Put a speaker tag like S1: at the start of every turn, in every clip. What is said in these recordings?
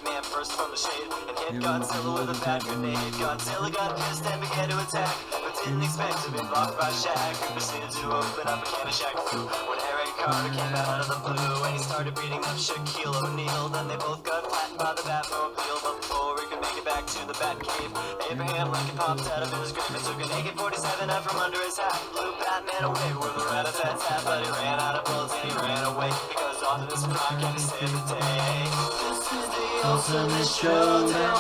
S1: Man burst from the shade and hit Godzilla with a bad grenade. Godzilla got pissed and began to attack, but didn't expect to be blocked by Shaq, who proceeded to open up a can of Shaq Fu. When Eric Carter came out of the blue and he started beating up Shaquille O'Neal, then they both got flattened by the Batmobile. But before we could make it back to the Batcave, Abraham Lincoln popped out of his grave and took an AK-47 out from under his hat. Blew Batman away with a rat-a-tat-tat, but he ran out of bullets and he ran away because Optimus Prime came to save the day. This is the ultimate showdown.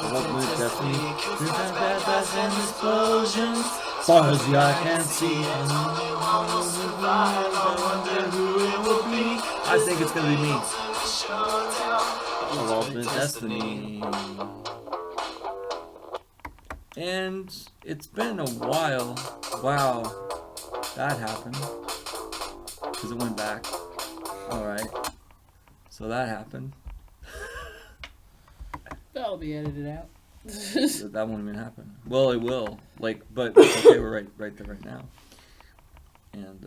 S2: What with Destiny? We've had bad and explosions. Far as the eye can see. I think it's gonna be me. Of Ultimate Destiny. And it's been a while. Wow, that happened. Because it went back. Alright. So that happened.
S3: That'll be edited out.
S2: That won't even happen. Well, it will. But okay, we're right there right now. And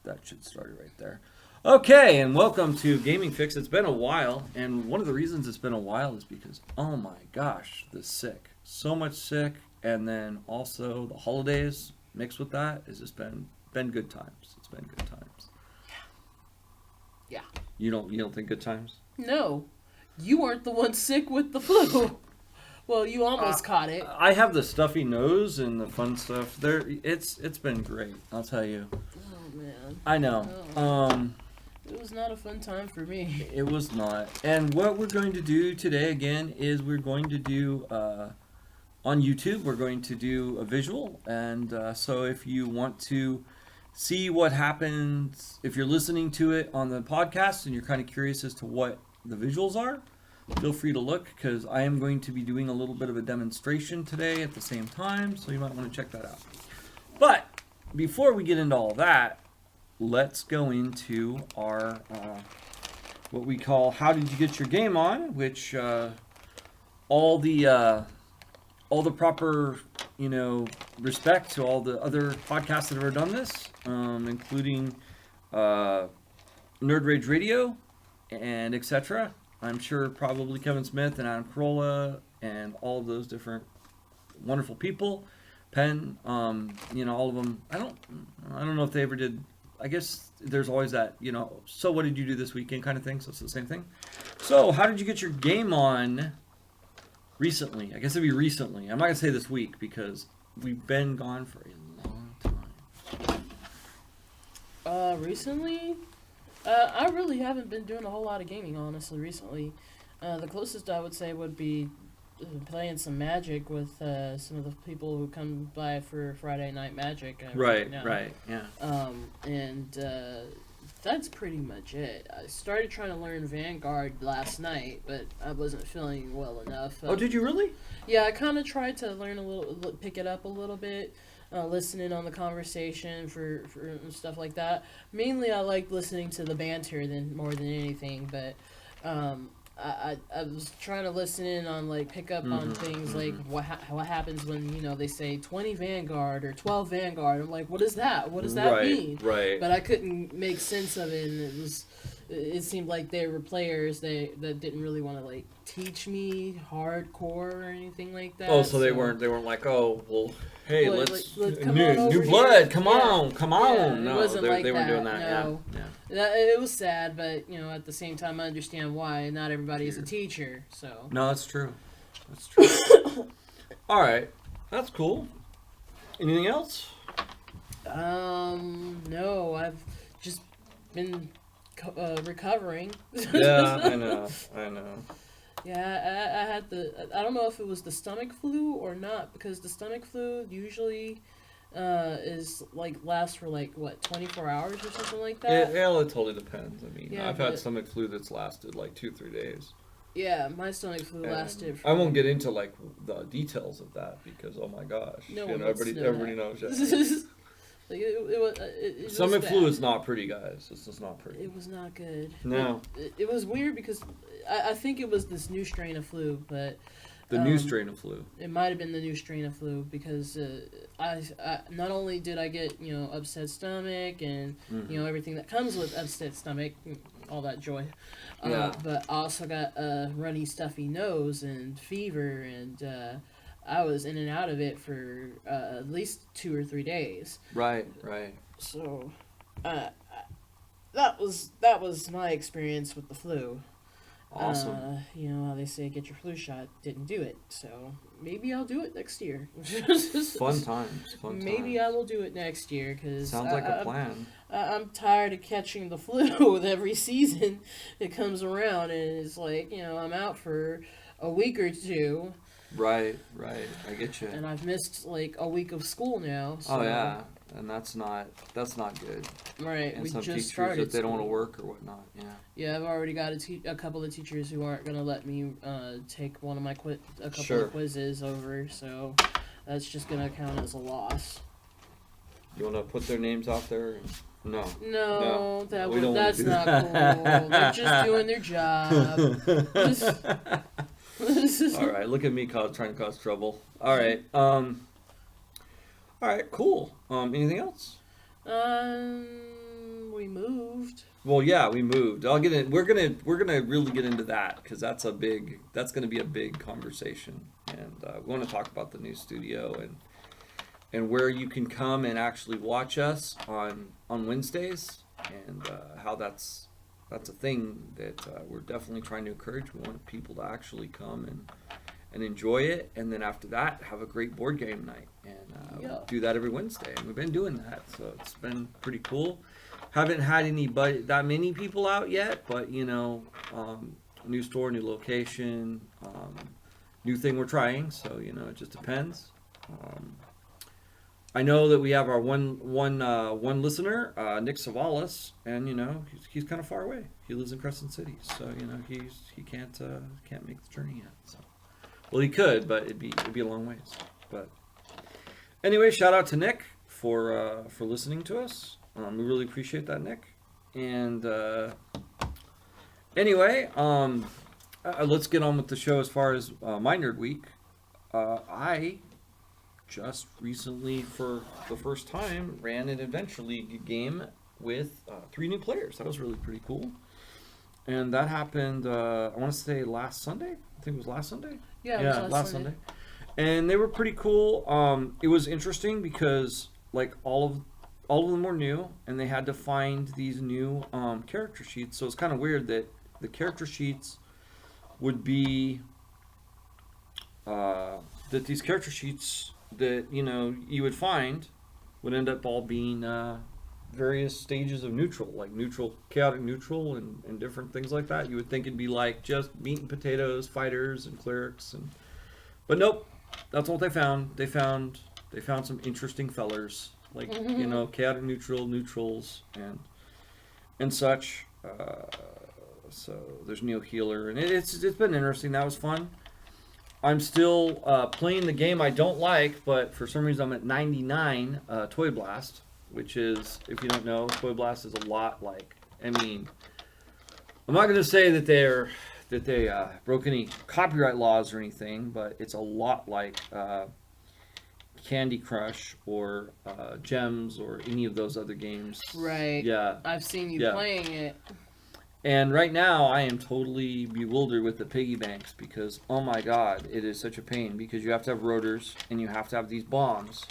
S2: that should start it right there. Okay, and welcome to Gaming Fixx. It's been a while, and one of the reasons it's been a while is because, oh my gosh, the sick. So much sick, and then also the holidays mixed with that has just been good times. It's been good times.
S3: Yeah.
S2: You don't think good times?
S3: No. You weren't the one sick with the flu. Well, you almost caught it.
S2: I have the stuffy nose and the fun stuff. It's been great. I'll tell you.
S3: Oh man.
S2: I know.
S3: It was not a fun time for me.
S2: It was not. And what we're going to do today again is we're going to do on YouTube. We're going to do a visual, and so if you want to see what happens, if you're listening to it on the podcast and you're kind of curious as to what the visuals are, feel free to look, because I am going to be doing a little bit of a demonstration today at the same time, so you might want to check that out. But before we get into all that, let's go into our what we call How Did You Get Your Game On, which all the proper, respect to all the other podcasts that have ever done this, including Nerd Rage Radio and etc. I'm sure probably Kevin Smith and Adam Carolla and all of those different wonderful people. Penn, all of them. I don't know if they ever did. I guess there's always that, so what did you do this weekend kind of thing. So it's the same thing. So how did you get your game on recently? I guess it'd be recently. I'm not going to say this week because we've been gone for a long time.
S3: Recently? I really haven't been doing a whole lot of gaming, honestly, recently. The closest I would say would be playing some Magic with some of the people who come by for Friday Night Magic.
S2: Right, yeah.
S3: And that's pretty much it. I started trying to learn Vanguard last night, but I wasn't feeling well enough.
S2: Oh, did you really?
S3: Yeah, I kind of tried to learn pick it up a little bit. Listening on the conversation for stuff like that. Mainly, I like listening to the banter more than anything. But I was trying to listen in on pick up on things like what happens when they say 20 Vanguard or 12 Vanguard. I'm like, what is that? What does that mean?
S2: Right.
S3: But I couldn't make sense of it, and it seemed like they were players that didn't really want to teach me hardcore or anything like that.
S2: Oh, so they weren't like, oh well, hey, let's new blood,
S3: here.
S2: come on.
S3: Yeah,
S2: no,
S3: it wasn't
S2: they weren't doing that.
S3: No. Yeah. It was sad, but at the same time, I understand why not everybody is a teacher. So
S2: no, that's true. All right, that's cool. Anything else?
S3: No, I've just been recovering.
S2: Yeah, I know.
S3: Yeah, I had I don't know if it was the stomach flu or not, because the stomach flu usually is lasts for 24 hours or something like that.
S2: It totally depends. I mean, I've had stomach flu that's lasted 2-3 days.
S3: Yeah, my stomach flu lasted.
S2: I won't get into the details of that because oh my gosh, everybody knows that. Stomach flu is not pretty, guys. It's just not pretty.
S3: It was not good.
S2: No.
S3: It was weird because I think it was this new strain of flu, but...
S2: The new strain of flu.
S3: It might have been the new strain of flu because I not only did I get, upset stomach and, everything that comes with upset stomach, all that joy.
S2: Yeah.
S3: But I also got a runny, stuffy nose and fever, and I was in and out of it for at least 2 or 3 days.
S2: Right.
S3: So, that was my experience with the flu.
S2: Awesome.
S3: You know how they say get your flu shot, didn't do it, so maybe I'll do it next year.
S2: Fun times.
S3: Maybe I will do it next year because
S2: Sounds like a plan.
S3: I'm tired of catching the flu with every season it comes around, and it's like, you know, I'm out for a week or two.
S2: Right. I get you.
S3: And I've missed like a week of school now. So,
S2: Oh yeah, and that's not good.
S3: right.
S2: And
S3: We
S2: some
S3: just
S2: teachers
S3: started.
S2: that they don't want to
S3: school.
S2: work or whatnot. Yeah.
S3: Yeah, I've already got a couple of teachers who aren't gonna let me take one of my a couple
S2: Sure.
S3: of quizzes over, so that's just gonna count as a loss.
S2: You want to put their names out there? No.
S3: No,
S2: we don't wanna
S3: that's
S2: do
S3: not
S2: that.
S3: cool. They're just doing their job.
S2: All right, look at me trying to cause trouble. All right. All right, cool. Anything else?
S3: We moved.
S2: Well, yeah, we moved. I'll get in. We're gonna really get into that because that's gonna be a big conversation, and we want to talk about the new studio and where you can come and actually watch us on Wednesdays, and how that's a thing that we're definitely trying to encourage. We want people to actually come and enjoy it, and then after that have a great board game night, and
S3: Yeah.
S2: do that every Wednesday, and we've been doing that, so it's been pretty cool. Haven't had that many people out yet, but you know, new store, new location, new thing we're trying, so you know, it just depends. I know that we have our one listener, Nick Savalas, and you know, he's kind of far away. He lives in Crescent City, so you know, he can't make the journey yet. So, well, he could, but it'd be a long ways. But anyway, shout out to Nick for listening to us. We really appreciate that, Nick. And anyway, let's get on with the show. As far as my Nerd Week, I just recently, for the first time, ran an Adventure League game with 3 new players. That was really pretty cool. And that happened, I want to say last Sunday. I think it was last Sunday.
S3: Yeah, it was last
S2: Sunday. And they were pretty cool. It was interesting because like all of them were new, and they had to find these new character sheets. So it's kind of weird that the character sheets would be that these character sheets that you know you would find would end up all being various stages of neutral, like neutral, chaotic neutral, and different things like that. You would think it'd be like just meat and potatoes, fighters and clerics, but nope, that's what they found. They found some interesting fellers, like you know, chaotic neutrals and such. So there's Neo Healer, and it's been interesting. That was fun. I'm still playing the game I don't like, but for some reason I'm at 99, Toy Blast, which is, if you don't know, Toy Blast is a lot like, I mean, I'm not going to say that they broke any copyright laws or anything, but it's a lot like Candy Crush or Gems or any of those other games.
S3: Right.
S2: Yeah.
S3: I've seen you playing it.
S2: And right now, I am totally bewildered with the piggy banks because, oh my god, it is such a pain because you have to have rotors and you have to have these bombs.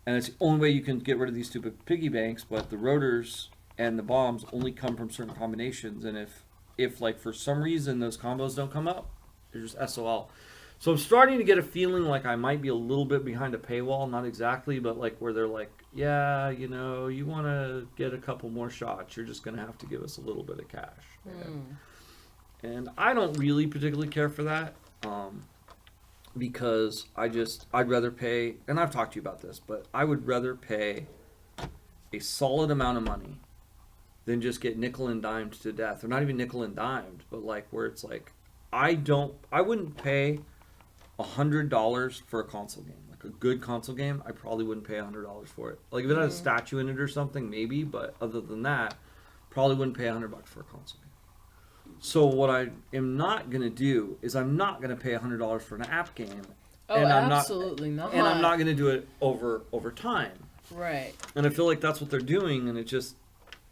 S2: And it's the only way you can get rid of these stupid piggy banks, but the rotors and the bombs only come from certain combinations. And if like, for some reason those combos don't come up, they're just SOL. So I'm starting to get a feeling like I might be a little bit behind a paywall, not exactly, but like where they're like, yeah, you know, you want to get a couple more shots, you're just going to have to give us a little bit of cash. And I don't really particularly care for that because I'd rather pay, and I've talked to you about this, but I would rather pay a solid amount of money than just get nickel and dimed to death. Or not even nickel and dimed, but like where it's like, I wouldn't pay $100 for a console game. Like a good console game, I probably wouldn't pay $100 for it. Like if it had a statue in it or something, maybe, but other than that, probably wouldn't pay $100 for a console game. So what I am not going to do is I'm not going to pay $100 for an app game.
S3: Oh,
S2: and I'm
S3: absolutely not.
S2: And I'm not going to do it over time.
S3: Right.
S2: And I feel like that's what they're doing, and it just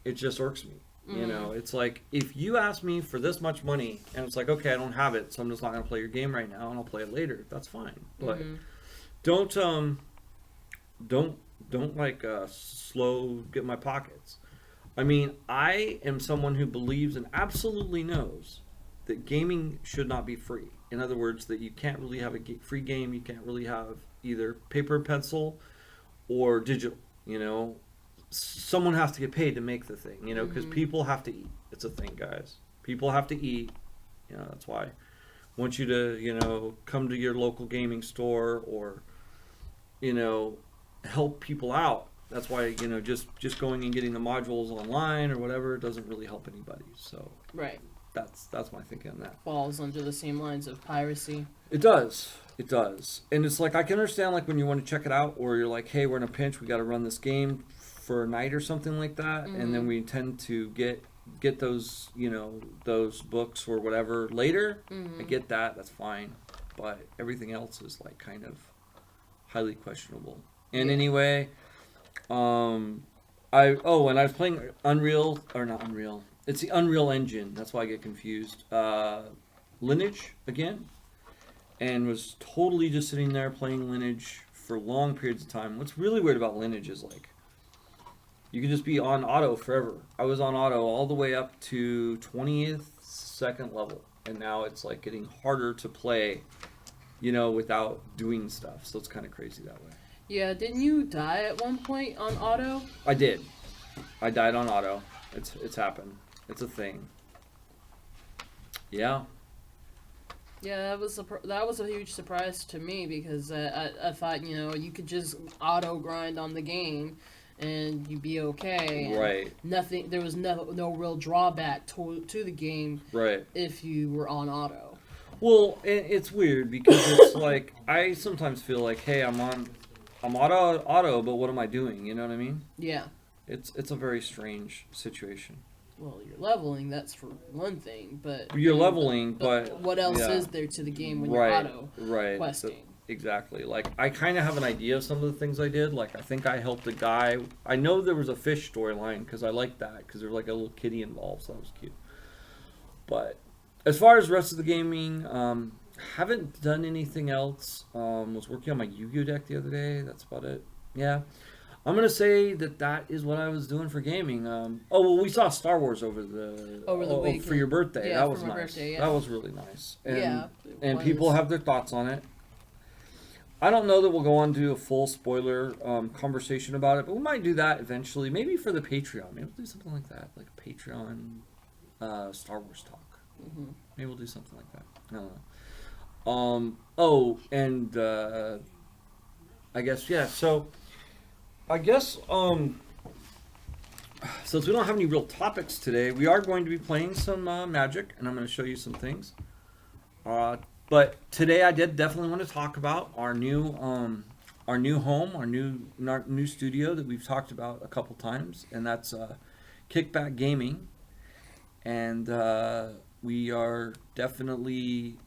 S2: irks me. You know, it's like, if you ask me for this much money and it's like, okay, I don't have it, so I'm just not going to play your game right now and I'll play it later. That's fine. But don't like slow get my pockets. I mean, I am someone who believes and absolutely knows that gaming should not be free. In other words, that you can't really have a free game. You can't really have either paper and pencil or digital. You know, someone has to get paid to make the thing. You know, because people have to eat. It's a thing, guys. People have to eat. You know, that's why I want you to, you know, come to your local gaming store or, you know, help people out. That's why, you know, just going and getting the modules online or whatever doesn't really help anybody. So
S3: Right.
S2: that's my thinking on that.
S3: Falls under the same lines of piracy.
S2: It does. It does. And it's like, I can understand, like, when you want to check it out, or you're like, hey, we're in a pinch, we got to run this game for a night or something like that, and then we intend to get those, you know, those books or whatever later. I get that. That's fine. But everything else is, like, kind of highly questionable. And anyway, and I was playing Unreal, or not Unreal. It's the Unreal Engine. That's why I get confused. Lineage again, and was totally just sitting there playing Lineage for long periods of time. What's really weird about Lineage is, like, you can just be on auto forever. I was on auto all the way up to 22nd level, and now it's like getting harder to play, you know, without doing stuff. So it's kind of crazy that way.
S3: Yeah, didn't you die at one point on auto?
S2: I did. I died on auto. It's happened. It's a thing. Yeah.
S3: Yeah, that was a huge surprise to me because I thought, you know, you could just auto grind on the game and you'd be okay. And
S2: right.
S3: Nothing. There was no real drawback to the game.
S2: Right.
S3: If you were on auto.
S2: Well, it's weird because it's like, I sometimes feel like, hey, I'm auto, but what am I doing? You know what I mean?
S3: Yeah.
S2: It's a very strange situation.
S3: Well, you're leveling, that's for one thing, but...
S2: You're leveling, but
S3: what else is there to the game when you're auto questing?
S2: Exactly. Like, I kind of have an idea of some of the things I did. Like, I think I helped a guy. I know there was a fish storyline because I liked that because there was like a little kitty involved, so that was cute. But as far as the rest of the gaming, haven't done anything else. Was working on my Yu-Gi-Oh deck the other day. That's about it. Yeah. I'm going to say that is what I was doing for gaming. We saw Star Wars over the weekend. For your birthday.
S3: Yeah,
S2: that was
S3: for my
S2: nice.
S3: birthday, yeah.
S2: That was really nice. And,
S3: and
S2: people have their thoughts on it. I don't know that we'll go on to a full spoiler conversation about it, but we might do that eventually. Maybe for the Patreon. Maybe we'll do something like that. Like a Patreon Star Wars talk. Maybe we'll do something like that. I don't know. I guess, yeah, so... I guess, since we don't have any real topics today, we are going to be playing some Magic, and I'm going to show you some things. But today I did definitely want to talk about our new home, our new studio that we've talked about a couple times, and that's Kickback Gaming. And we are definitely,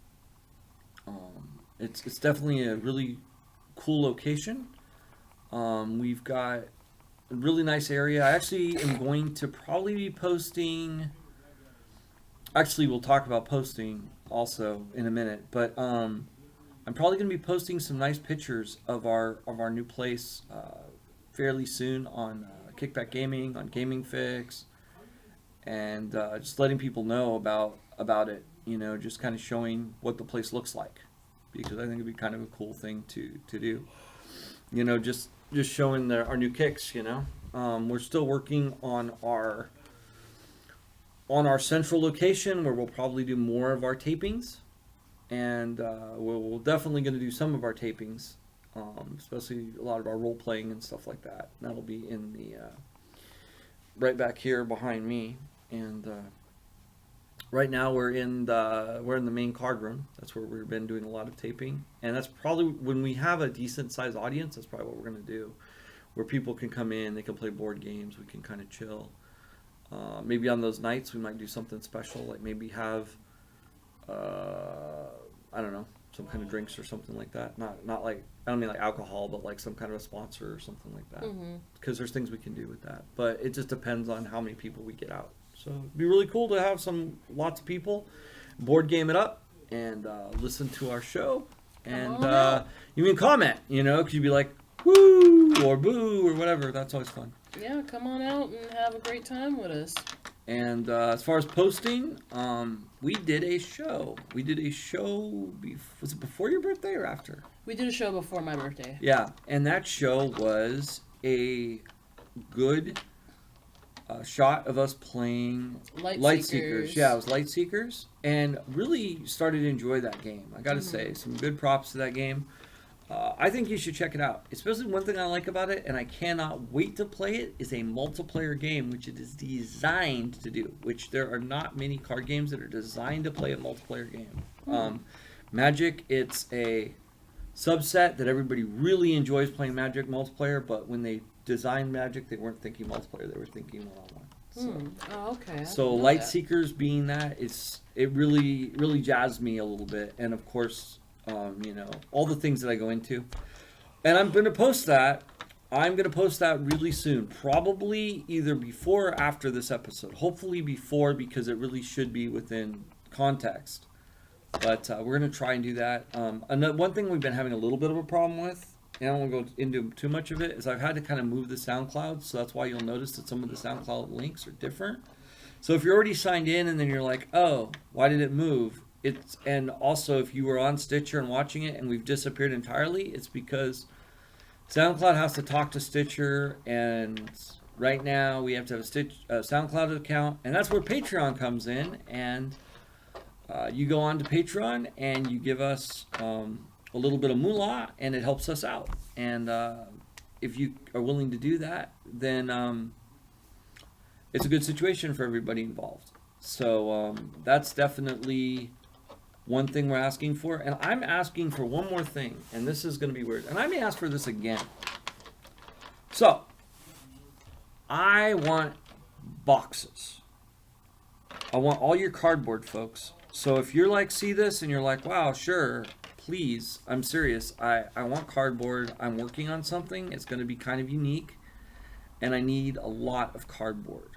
S2: it's definitely a really cool location. We've got a really nice area. I actually am going to probably be posting. Actually, we'll talk about posting also in a minute. But I'm probably going to be posting some nice pictures of our new place fairly soon on Kickback Gaming, on Gaming Fixx, and just letting people know about it. You know, just kind of showing what the place looks like, because I think it'd be kind of a cool thing to do. You know, just showing our new kicks, you know. We're still working on our central location where we'll probably do more of our tapings. And we're definitely going to do some of our tapings, especially a lot of our role-playing and stuff like that. That'll be in the right back here behind me. And right now we're in the main card room. That's where we've been doing a lot of taping, and that's probably when we have a decent sized audience. That's probably what we're going to do, where people can come in, they can play board games, we can kind of chill. Maybe on those nights we might do something special, like maybe have I don't know, some kind of drinks or something like that. Not like, I don't mean like alcohol, but like some kind of a sponsor or something like that. Because there's things we can do with that, but it just depends on how many people we get out. So it'd be really cool to have lots of people board game it up and listen to our show. And you can comment, because you'd be like, woo, or boo, or whatever. That's always fun.
S3: Yeah, come on out and have a great time with us.
S2: And as far as posting, we did a show. Was it before your birthday or after?
S3: We did a show before my birthday.
S2: Yeah, and that show was a good shot of us playing Lightseekers. Yeah, it was Lightseekers, and really started to enjoy that game. I got to say, some good props to that game. I think you should check it out. Especially one thing I like about it, and I cannot wait to play it, is a multiplayer game, which it is designed to do. Which there are not many card games that are designed to play a multiplayer game. Magic, it's a subset that everybody really enjoys playing Magic multiplayer, but when they designed Magic, they weren't thinking multiplayer; they were thinking one-on-one.
S3: Oh, okay.
S2: So Lightseekers being that, it really jazzed me a little bit, and of course. All the things that I go into. And I'm going to post that. I'm going to post that really soon. Probably either before or after this episode. Hopefully before, because it really should be within context. But we're going to try and do that. One thing we've been having a little bit of a problem with, and I don't want to go into too much of it, is I've had to kind of move the SoundCloud. So that's why you'll notice that some of the SoundCloud links are different. So if you're already signed in and then you're like, oh, why did it move? And also, if you were on Stitcher and watching it and we've disappeared entirely, it's because SoundCloud has to talk to Stitcher, and right now we have to have a SoundCloud account, and that's where Patreon comes in. And you go on to Patreon and you give us a little bit of moolah, and it helps us out. And if you are willing to do that, then it's a good situation for everybody involved. So that's definitely one thing we're asking for. And I'm asking for one more thing, and this is going to be weird. And I may ask for this again. So, I want boxes. I want all your cardboard, folks. So if you're like, see this, and you're like, wow, sure, please, I'm serious. I want cardboard. I'm working on something. It's going to be kind of unique. And I need a lot of cardboard.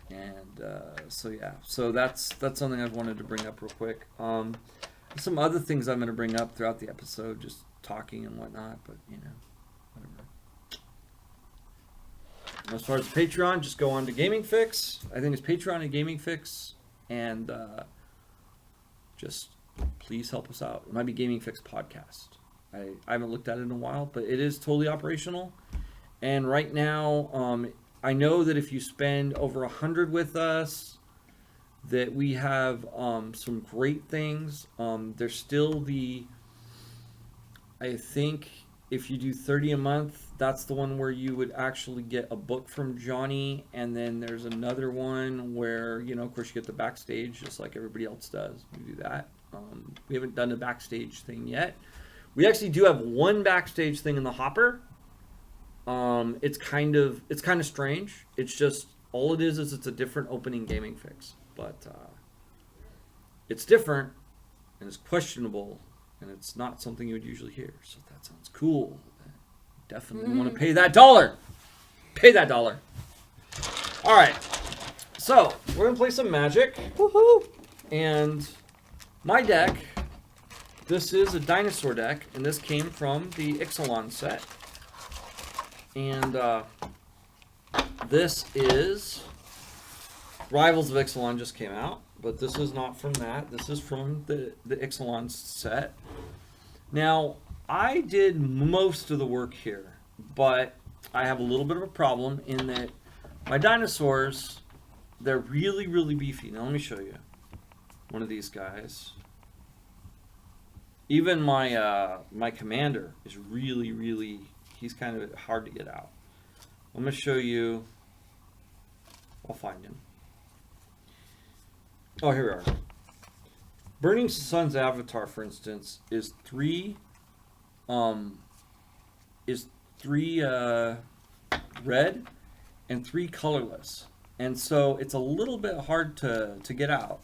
S2: And so that's something I've wanted to bring up real quick. Some other things I'm going to bring up throughout the episode, just talking and whatnot, but whatever. As far as Patreon, just go on to Gaming Fixx. I think it's Patreon and Gaming Fixx, and just please help us out. It might be Gaming Fixx Podcast. I haven't looked at it in a while, but it is totally operational. And right now, I know that if you spend over 100 with us, that we have some great things. There's still I think if you do 30 a month, that's the one where you would actually get a book from Johnny. And then there's another one where, of course, you get the backstage just like everybody else does. We do that. We haven't done the backstage thing yet. We actually do have one backstage thing in the hopper. It's kind of strange. It's just all it is it's a different opening Gaming Fixx, but it's different and it's questionable and it's not something you would usually hear. So that sounds cool. Definitely want to pay that dollar. Pay that dollar. All right. So we're gonna play some Magic. Woohoo! And my deck. This is a dinosaur deck, and this came from the Ixalan set. And this is Rivals of Ixalan just came out, but this is not from that. This is from the Ixalan set. Now, I did most of the work here, but I have a little bit of a problem in that my dinosaurs, they're really, really beefy. Now, let me show you one of these guys. Even my commander is really, really... He's kind of hard to get out. I'm going to show you. I'll find him. Oh, here we are. Burning Sun's avatar, for instance, is three red and 3 colorless. And so it's a little bit hard to get out.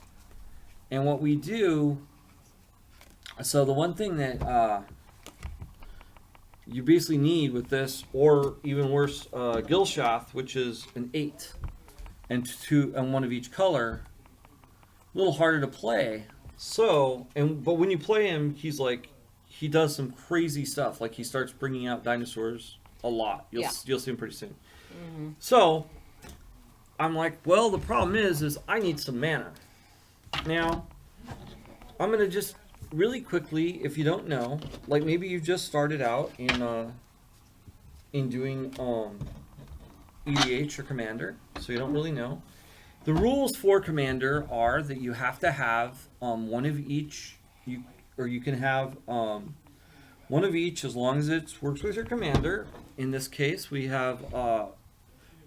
S2: And what we do, so the one thing that you basically need with this, or even worse, Gilshath, which is an 8. and one of each color, a little harder to play. So, but when you play him, he's like, he does some crazy stuff. Like he starts bringing out dinosaurs a lot. You'll see him pretty soon.
S3: Mm-hmm.
S2: So I'm like, well, the problem is I need some mana. Now, I'm gonna just really quickly, if you don't know, like maybe you just started out in doing EDH or Commander, so you don't really know. The rules for Commander are that you have to have one of each. You can have one of each as long as it works with your Commander. In this case, we have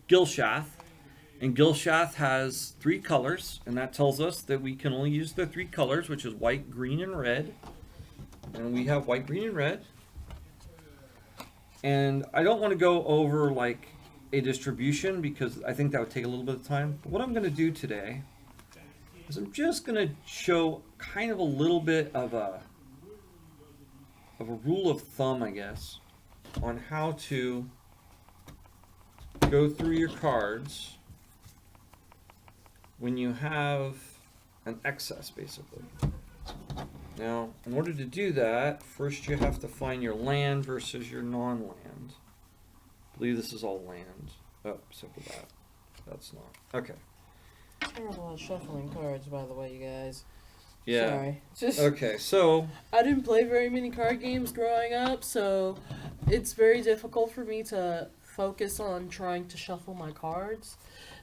S2: Gilshath, and Gilshath has 3 colors, and that tells us that we can only use the 3 colors, which is white, green, and red. And we have white, green, and red. And I don't want to go over like a distribution because I think that would take a little bit of time. But what I'm going to do today is I'm just going to show kind of a little bit of a rule of thumb, I guess, on how to go through your cards when you have an excess, basically. Now, in order to do that, first you have to find your land versus your non-land. I believe this is all land. Oh, except for that. That's not. Okay.
S3: Terrible at shuffling cards, by the way, you guys.
S2: Yeah.
S3: Sorry. Just
S2: Okay, so
S3: I didn't play very many card games growing up, so it's very difficult for me to focus on trying to shuffle my cards.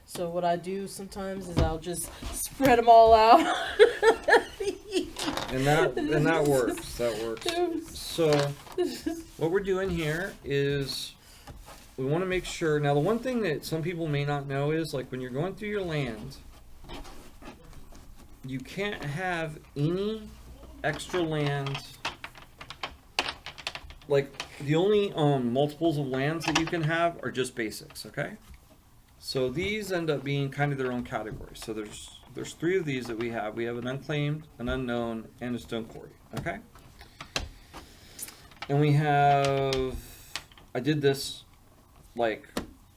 S3: So what I do sometimes is I'll just spread them all out.
S2: and that works. That works. So what we're doing here is we want to make sure. Now, the one thing that some people may not know is, like, when you're going through your land, you can't have any extra land. Like, the only multiples of lands that you can have are just basics, okay? So these end up being kind of their own categories. So there's 3 of these that we have. We have an unclaimed, an unknown, and a stone quarry, okay? And we have, I did this like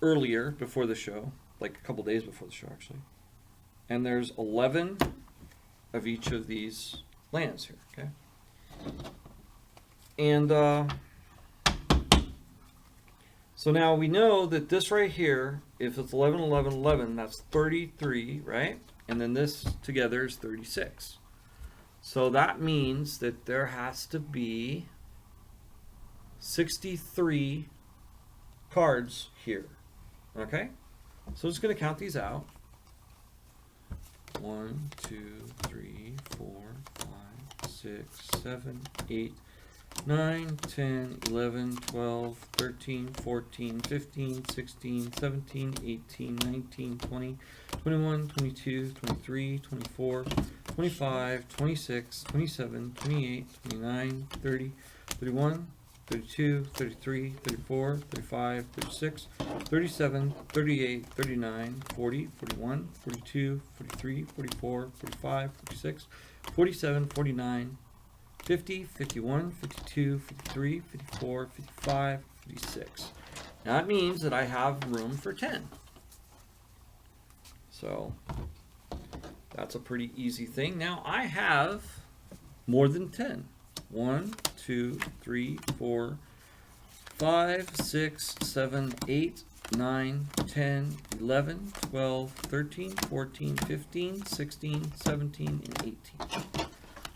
S2: earlier before the show, like a couple days before the show actually. And there's 11 of each of these lands here, okay? And so now we know that this right here, if it's 11, 11, 11, that's 33, right? And then this together is 36. So that means that there has to be 63 cards here, okay? So I'm just going to count these out. 1, 2, 3, 4, 5, 6, 7, 8, 9, 10, 11, 12, 13, 14, 15, 16, 17, 18, 19, 20, 21, 22, 23, 24, 25, 26, 27, 28, 29, 30, 31, 32, 33, 34, 35, 36, 37, 38, 39, 40, 41, 42, 43, 44, 45, 46, 47, 49, 50, 51, 52, 53, 54, 55, 56. Now that means that I have room for 10. So that's a pretty easy thing. Now I have more than 10. 1, 2, 3, 4, 5, 6, 7, 8, 9, 10, 11, 12, 13, 14, 15, 16, 17, and 18.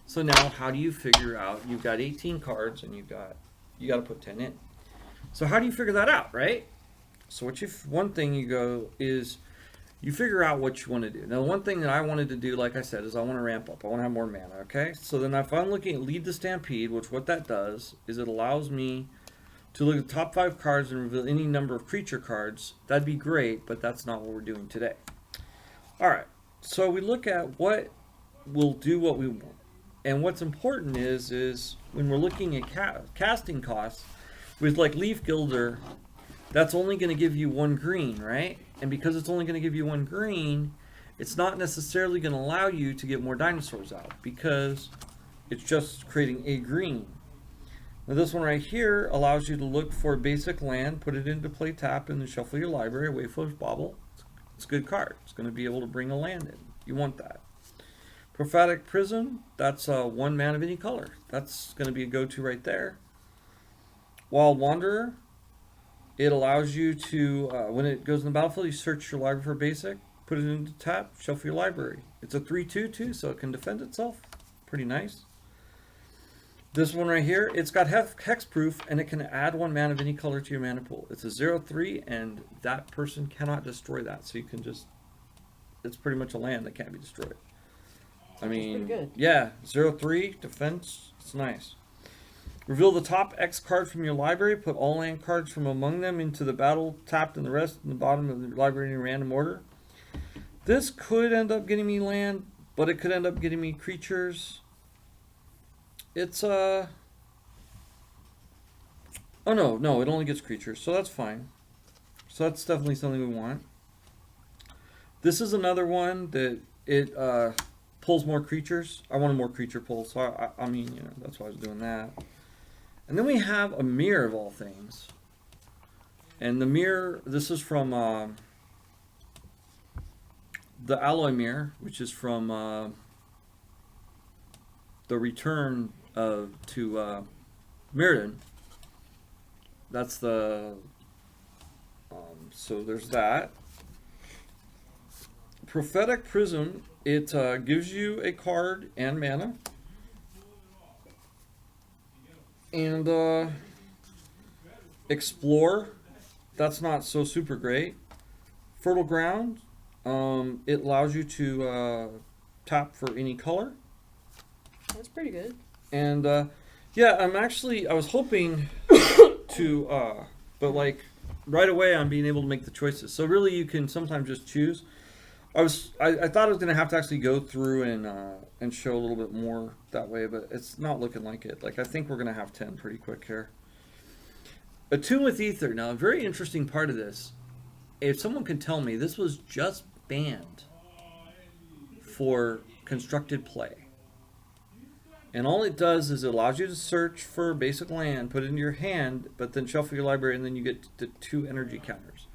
S2: So now how do you figure out, you've got 18 cards and you got to put 10 in. So how do you figure that out, right? So one thing you go is you figure out what you want to do. Now, one thing that I wanted to do, like I said, is I want to ramp up. I want to have more mana, okay? So then if I'm looking at Lead the Stampede, which what that does is it allows me to look at the top 5 cards and reveal any number of creature cards. That'd be great, but that's not what we're doing today. All right, so we look at what will do what we want. And what's important is when we're looking at casting costs, with like Leaf Gilder, that's only going to give you 1 green, right? And because it's only going to give you 1 green, it's not necessarily going to allow you to get more dinosaurs out because it's just creating a green. Now this one right here allows you to look for basic land, put it into play tap, and then shuffle your library, Wayflow's Bauble. It's a good card. It's going to be able to bring a land in. You want that. Prophetic Prism, that's 1 mana of any color. That's going to be a go-to right there. Wild Wanderer, it allows you to, when it goes in the battlefield, you search your library for basic, put it into tap, shuffle your library. It's a 3/2 too, so it can defend itself. Pretty nice. This one right here, it's got hexproof, and it can add 1 mana of any color to your mana pool. It's a 0/3, and that person cannot destroy that. So you can just, it's pretty much a land that can't be destroyed. I mean,
S3: pretty good.
S2: Yeah, 0/3 defense. It's nice. Reveal the top X card from your library. Put all land cards from among them into the battle tapped, and the rest in the bottom of the library in random order. This could end up getting me land, but it could end up getting me creatures. It's oh no, it only gets creatures, so that's fine. So that's definitely something we want. This is another one that it pulls more creatures. I wanted more creature pull, so I mean, you know, that's why I was doing that. And then we have a mirror of all things. And the mirror, this is from the alloy mirror, which is from the return to Mirrodin. That's the so there's that. Prophetic Prism, it gives you a card and mana. And Explore, that's not so super great. Fertile Ground, it allows you to tap for any color.
S3: That's pretty good.
S2: And yeah, I was hoping to, but like right away I'm being able to make the choices. So really you can sometimes just choose. I thought I was gonna have to actually go through and show a little bit more that way, but it's not looking like it. Like I think we're gonna have 10 pretty quick here. Attune with Ether. Now a very interesting part of this, if someone can tell me this was just banned for constructed play. And all it does is it allows you to search for basic land, put it into your hand, but then shuffle your library, and then you get the 2 energy counters.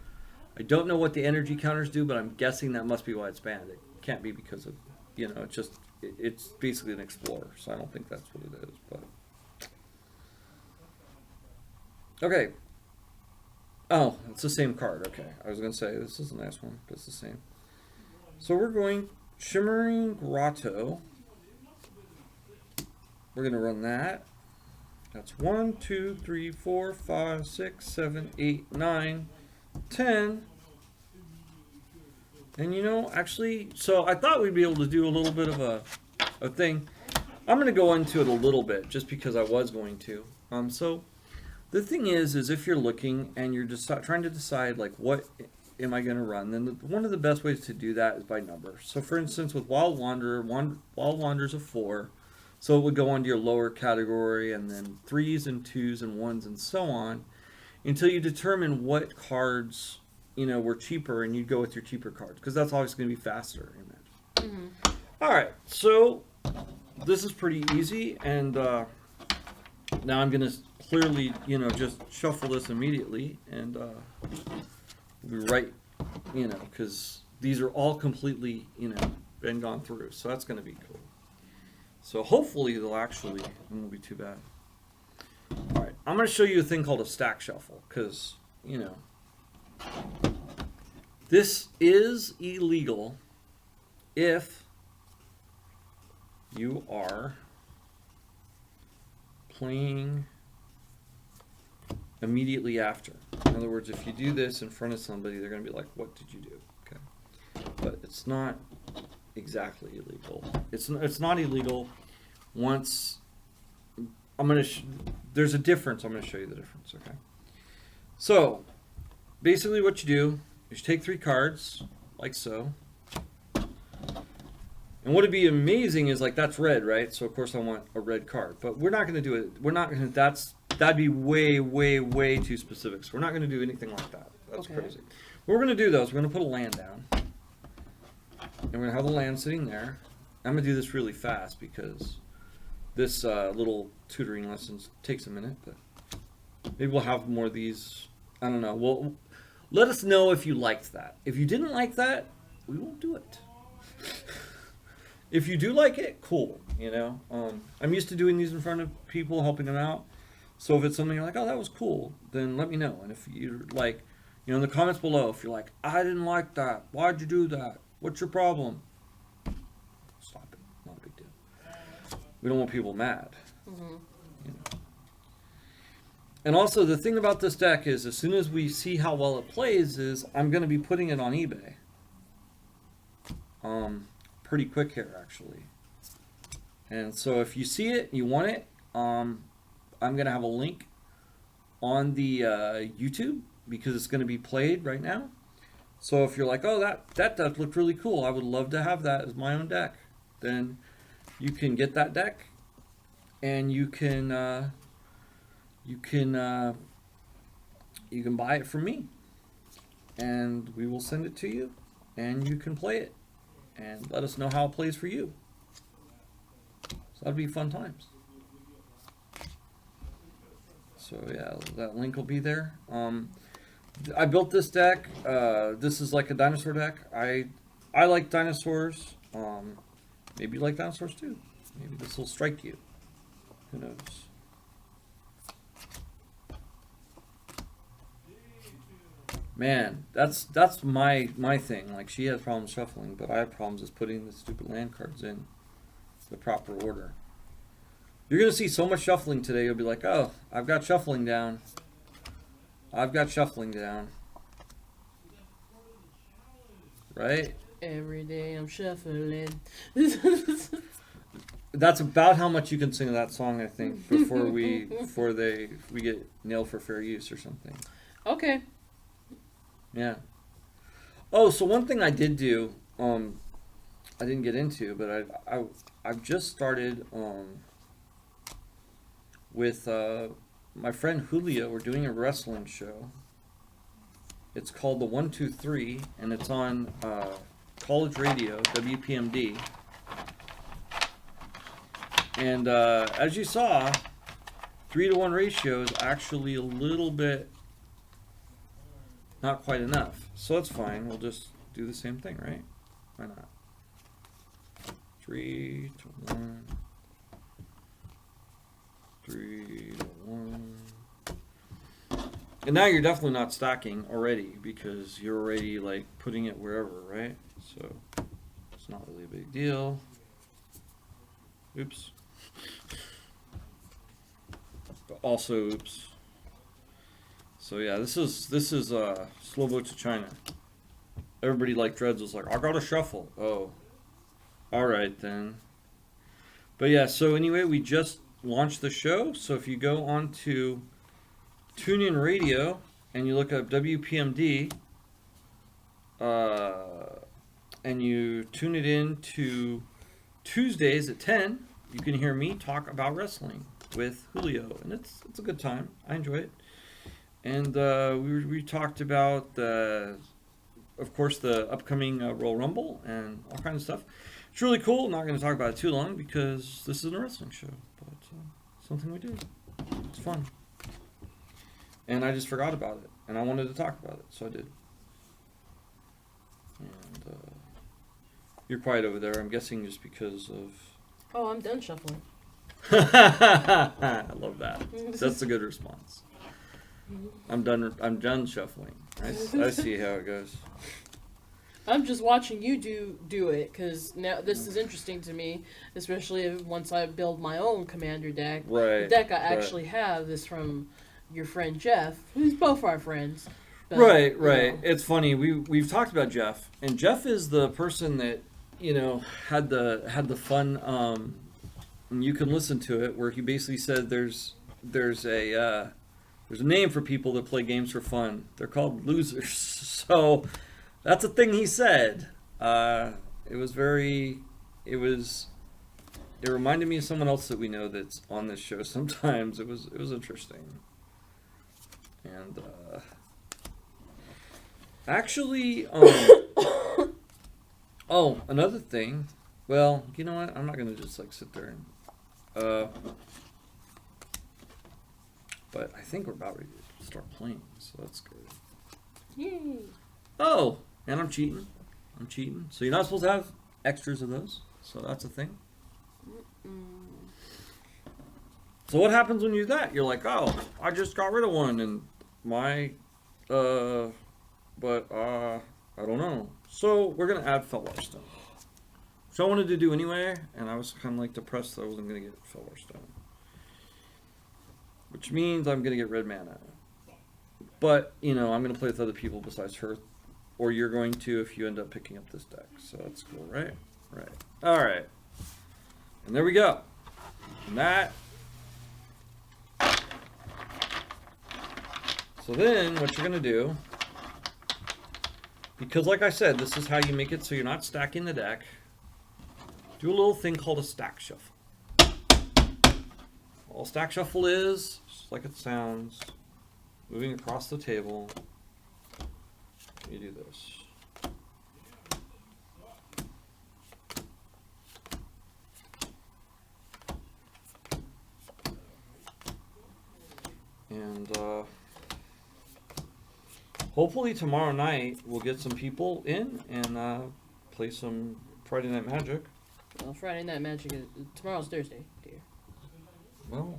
S2: I don't know what the energy counters do, but I'm guessing that must be why it's banned. It can't be because of, you know, it's basically an explorer, so I don't think that's what it is. But okay. Oh, it's the same card. Okay, I was gonna say this is a nice one, but it's the same. So we're going Shimmering Grotto. We're going to run that. That's 1, 2, 3, 4, 5, 6, 7, 8, 9, 10. And you know, actually, so I thought we'd be able to do a little bit of a thing. I'm going to go into it a little bit just because I was going to. So the thing is if you're looking and you're just trying to decide like what am I going to run, then one of the best ways to do that is by number. So for instance, with Wild Wanderer, Wild Wanderer's a 4. So it would go onto your lower category, and then 3s and 2s and 1s and so on, until you determine what cards, you know, were cheaper, and you'd go with your cheaper cards, because that's always going to be faster. Mm-hmm. All right, so this is pretty easy, and now I'm going to clearly, you know, just shuffle this immediately, and we'll be right, you know, because these are all completely, you know, been gone through, so that's going to be cool. So hopefully they'll actually, it won't be too bad. All right, I'm going to show you a thing called a stack shuffle, because, you know, this is illegal if you are playing immediately after. In other words, if you do this in front of somebody, they're going to be like, what did you do? Okay, but it's not exactly illegal. It's not illegal once I'm going to there's a difference. I'm going to show you the difference, okay? So basically what you do is you take 3 cards like so. And what would be amazing is like that's red, right? So of course I want a red card, but we're not going to do it. We're not going to that'd be way too specific. So we're not going to do anything like that. That's okay. Crazy. What we're going to do though is we're going to put a land down. And we're going to have the land sitting there. I'm going to do this really fast because this little tutoring lessons takes a minute, but maybe we'll have more of these. I don't know. let us know if you liked that. If you didn't like that, we won't do it. If you do like it, cool. You know, I'm used to doing these in front of people, helping them out. So if it's something you're like, oh, that was cool, then let me know. And if you're like, you know, in the comments below, if you're like, I didn't like that, why'd you do that? What's your problem? Stop it. Not a big deal. We don't want people mad.
S3: Mm-hmm.
S2: You know. And also, the thing about this deck is, as soon as we see how well it plays, is I'm going to be putting it on eBay. Pretty quick here, actually. And so if you see it, you want it, I'm going to have a link on the YouTube, because it's going to be played right now. So if you're like, oh, that deck looked really cool, I would love to have that as my own deck, then you can get that deck, and you can buy it from me, and we will send it to you, and you can play it, and let us know how it plays for you. So that'd be fun times. So yeah, that link will be there. I built this deck. This is like a dinosaur deck. I like dinosaurs. Maybe you like dinosaurs too. Maybe this will strike you. Who knows? Man, that's my thing. Like, she has problems shuffling, but I have problems just putting the stupid land cards in the proper order. You're gonna see so much shuffling today. You'll be like, oh, I've got shuffling down. I've got shuffling down. Right?
S3: Every day I'm shuffling.
S2: That's about how much you can sing of that song, I think, before we get nailed for fair use or something.
S3: Okay.
S2: Yeah. Oh, so one thing I did do, I didn't get into, but I've just started with my friend Julio. We're doing a wrestling show. It's called the 1-2-3, and it's on college radio, WPMD. And as you saw, 3-to-1 ratio is actually a little bit not quite enough. So that's fine. We'll just do the same thing, right? Why not? 3-to-1. 3-to-1. And now you're definitely not stacking already, because you're already like putting it wherever, right? So it's not really a big deal. Oops. But also oops. So yeah, this is Slow Boat to China. Everybody like Dreads was like, I gotta shuffle. Oh, all right then. But yeah, so anyway, we just launched the show. So if you go on to TuneIn Radio and you look up WPMD, and you tune it in to Tuesdays at 10, you can hear me talk about wrestling with Julio, and it's a good time. I enjoy it. And we talked about, of course, the upcoming Royal Rumble and all kinds of stuff. It's really cool. I'm not going to talk about it too long because this isn't a wrestling show, but something we do. It's fun. And I just forgot about it, and I wanted to talk about it, so I did. And you're quiet over there. I'm guessing just because of...
S3: Oh, I'm done shuffling.
S2: I love that. That's a good response. I'm done shuffling. I see how it goes.
S3: I'm just watching you do it, because now this is interesting to me, especially once I build my own commander deck.
S2: Right.
S3: The deck I actually have is from your friend Jeff, who's both our friends. But,
S2: Right.
S3: you know.
S2: It's funny. We've talked about Jeff, and Jeff is the person that had the fun. And you can listen to it, where he basically said there's a name for people that play games for fun. They're called losers. So that's a thing he said. It reminded me of someone else that we know that's on this show sometimes. It was interesting. And actually, oh, another thing. Well, you know what? I'm not gonna just like sit there and but I think we're about ready to start playing, so that's good.
S3: Yay!
S2: Oh, and I'm cheating. I'm cheating. So you're not supposed to have extras of those. So that's a thing. So what happens when you do that? You're like, oh, I just got rid of one, and my, I don't know. So we're gonna add Felwarstone. So I wanted to do anyway, and I was kind of like depressed that I wasn't gonna get Felwarstone, which means I'm gonna get red mana. But you know, I'm gonna play with other people besides her, or you're going to if you end up picking up this deck. So that's cool, right? Right. All right. And there we go. And that. So then, what you're going to do, because like I said, this is how you make it so you're not stacking the deck, do a little thing called a stack shuffle. All stack shuffle is, just like it sounds, moving across the table. You do this. And, hopefully tomorrow night we'll get some people in and play some Friday Night Magic.
S3: Well, Friday Night Magic is tomorrow's Thursday, dear.
S2: Well,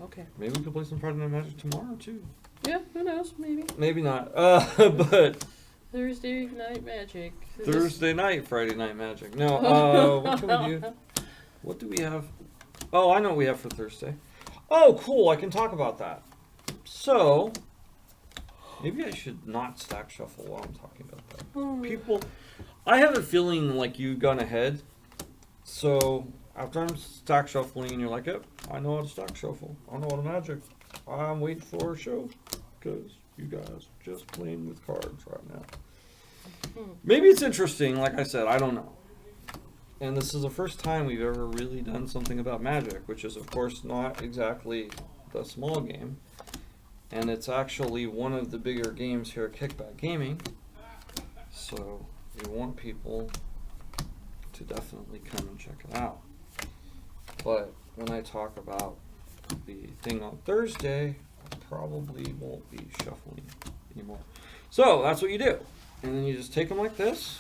S3: okay.
S2: Maybe we can play some Friday Night Magic tomorrow too.
S3: Yeah, who knows? Maybe.
S2: Maybe not. But
S3: Thursday Night Magic.
S2: Thursday night Friday Night Magic. No. What can we do? What do we have? Oh, I know what we have for Thursday. Oh, cool! I can talk about that. So. Maybe I should not stack shuffle while I'm talking about that. People, I have a feeling like you've gone ahead. So after I'm stack shuffling and you're like, yep, I know how to stack shuffle. I know how to magic. I'm waiting for a show because you guys are just playing with cards right now. Maybe it's interesting, like I said, I don't know. And this is the first time we've ever really done something about magic, which is of course not exactly the small game. And it's actually one of the bigger games here at Kickback Gaming. So we want people to definitely come and check it out. But when I talk about the thing on Thursday, I probably won't be shuffling anymore. So that's what you do. And then you just take them like this.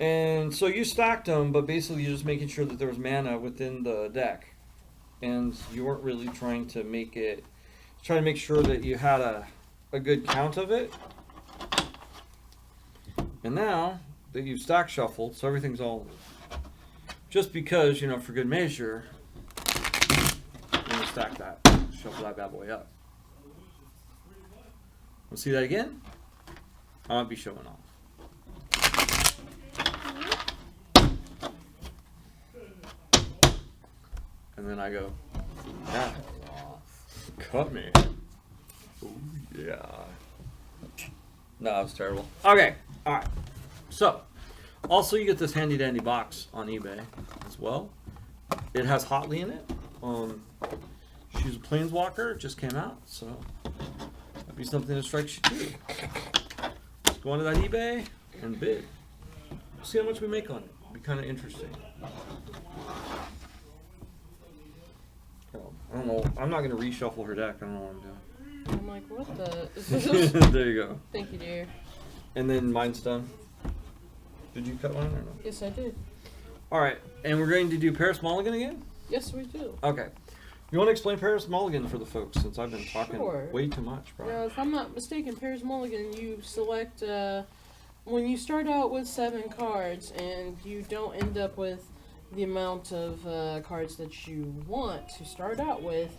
S2: And so you stacked them, but basically you're just making sure that there was mana within the deck. And you weren't really trying to make sure that you had a good count of it. And now that you've stack shuffled, so everything's all, just because, you know, for good measure, you're going to stack that, shuffle that bad boy up. We'll see that again? I won't be showing off. And then I go, yeah, cut me. Oh, yeah. No, that was terrible. Okay, alright. So, also you get this handy dandy box on eBay as well. It has Hotly in it. She's a Planeswalker, it just came out, so that'd be something that strikes you too. Just go onto that eBay and bid. See how much we make on it. It'd be kind of interesting. I don't know. I'm not going to reshuffle her deck. I don't know what I'm doing.
S3: I'm like, what the?
S2: There you go.
S3: Thank you, dear.
S2: And then mine's done. Did you cut mine or no?
S3: Yes, I did.
S2: Alright. And we're going to do Paris Mulligan again?
S3: Yes, we do.
S2: Okay. You want to explain Paris Mulligan for the folks since I've been talking way too much, bro.
S3: Now, if I'm not mistaken, Paris Mulligan, you select, when you start out with 7 cards and you don't end up with the amount of cards that you want to start out with,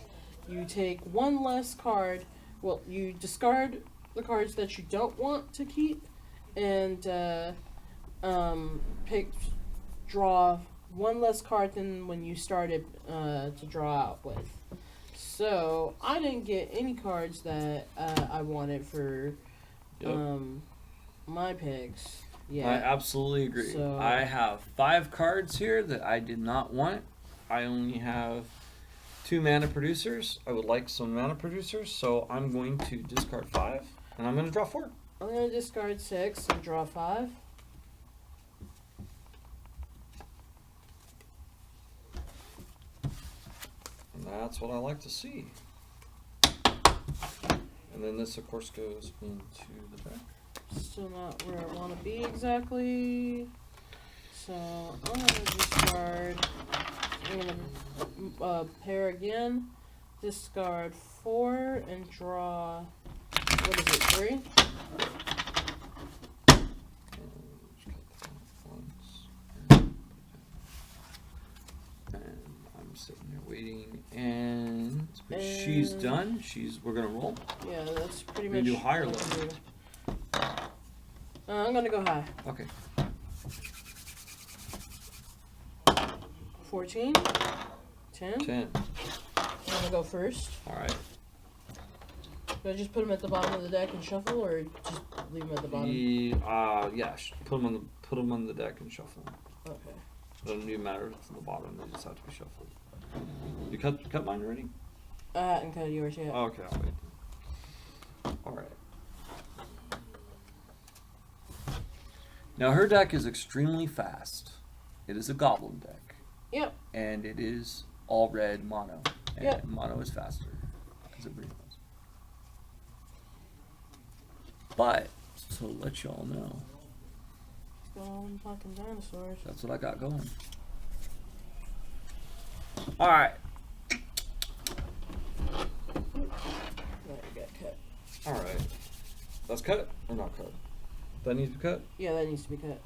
S3: you take one less card. Well, you discard the cards that you don't want to keep, and draw one less card than when you started to draw out with. So I didn't get any cards that I wanted for my picks. Yeah.
S2: I absolutely agree.
S3: So,
S2: I have 5 cards here that I did not want. I only have 2 mana producers. I would like some mana producers, so I'm going to discard 5, and I'm going to draw 4.
S3: I'm going to discard 6 and draw 5.
S2: And that's what I like to see. And then this, of course, goes into the deck.
S3: Still not where I want to be exactly. So I'm going to discard. I'm going to pair again. Discard 4 and draw. What is it? 3?
S2: And I'm sitting there waiting, and she's done. We're gonna roll.
S3: Yeah, that's pretty
S2: You
S3: much.
S2: do high or
S3: what I
S2: low?
S3: can do. I'm gonna go high.
S2: Okay.
S3: 14, 10.
S2: 10.
S3: I'm gonna go first.
S2: All right.
S3: Do I just put them at the bottom of the deck and shuffle, or just leave them at the bottom?
S2: Yeah. Put them on the deck and shuffle.
S3: Okay.
S2: It doesn't even matter if it's on the bottom. They just have to be shuffled. You cut mine already?
S3: I hadn't cut yours yet.
S2: Oh, okay, I'll wait. All right. Now her deck is extremely fast. It is a goblin deck.
S3: Yep.
S2: And it is all red mono. And
S3: Yep.
S2: mono is faster, as everybody knows. But to let y'all know,
S3: All fucking dinosaurs.
S2: that's what I got going. All right.
S3: That got cut.
S2: All right. That's cut or not cut? That needs to be cut.
S3: Yeah, that needs to be cut.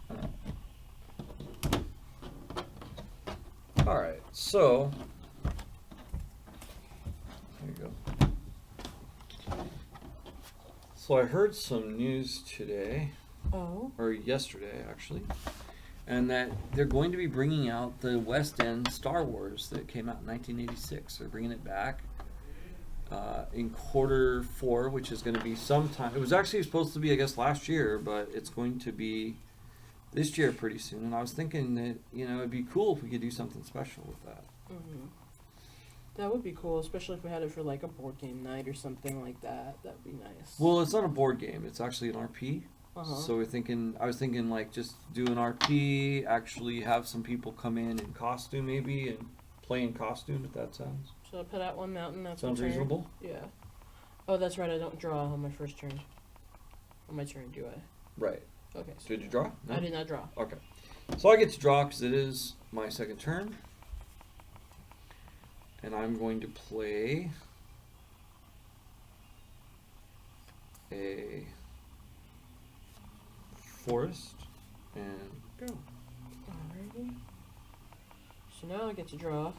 S2: All right. So there you go. So I heard some news today,
S3: Oh.
S2: or yesterday actually, and that they're going to be bringing out the West End Star Wars that came out in 1986. They're bringing it back in Q4, which is going to be sometime. It was actually supposed to be, I guess, last year, but it's going to be this year pretty soon. And I was thinking that, it'd be cool if we could do something special with that.
S3: Mm-hmm. That would be cool, especially if we had it for like a board game night or something like that. That'd be nice.
S2: Well, it's not a board game. It's actually an RP.
S3: Uh-huh.
S2: So I was thinking like just do an RP, actually have some people come in costume maybe and play in costume, if that sounds.
S3: So I put out one mountain. That's
S2: Sounds
S3: my turn.
S2: reasonable?
S3: Yeah. Oh, that's right. I don't draw on my first turn. On my turn, do I?
S2: Right.
S3: Okay. So
S2: Did you draw? No?
S3: I did not draw.
S2: Okay. So I get to draw because it is my second turn. And I'm going to play a forest and go.
S3: Alrighty. So now I get to draw.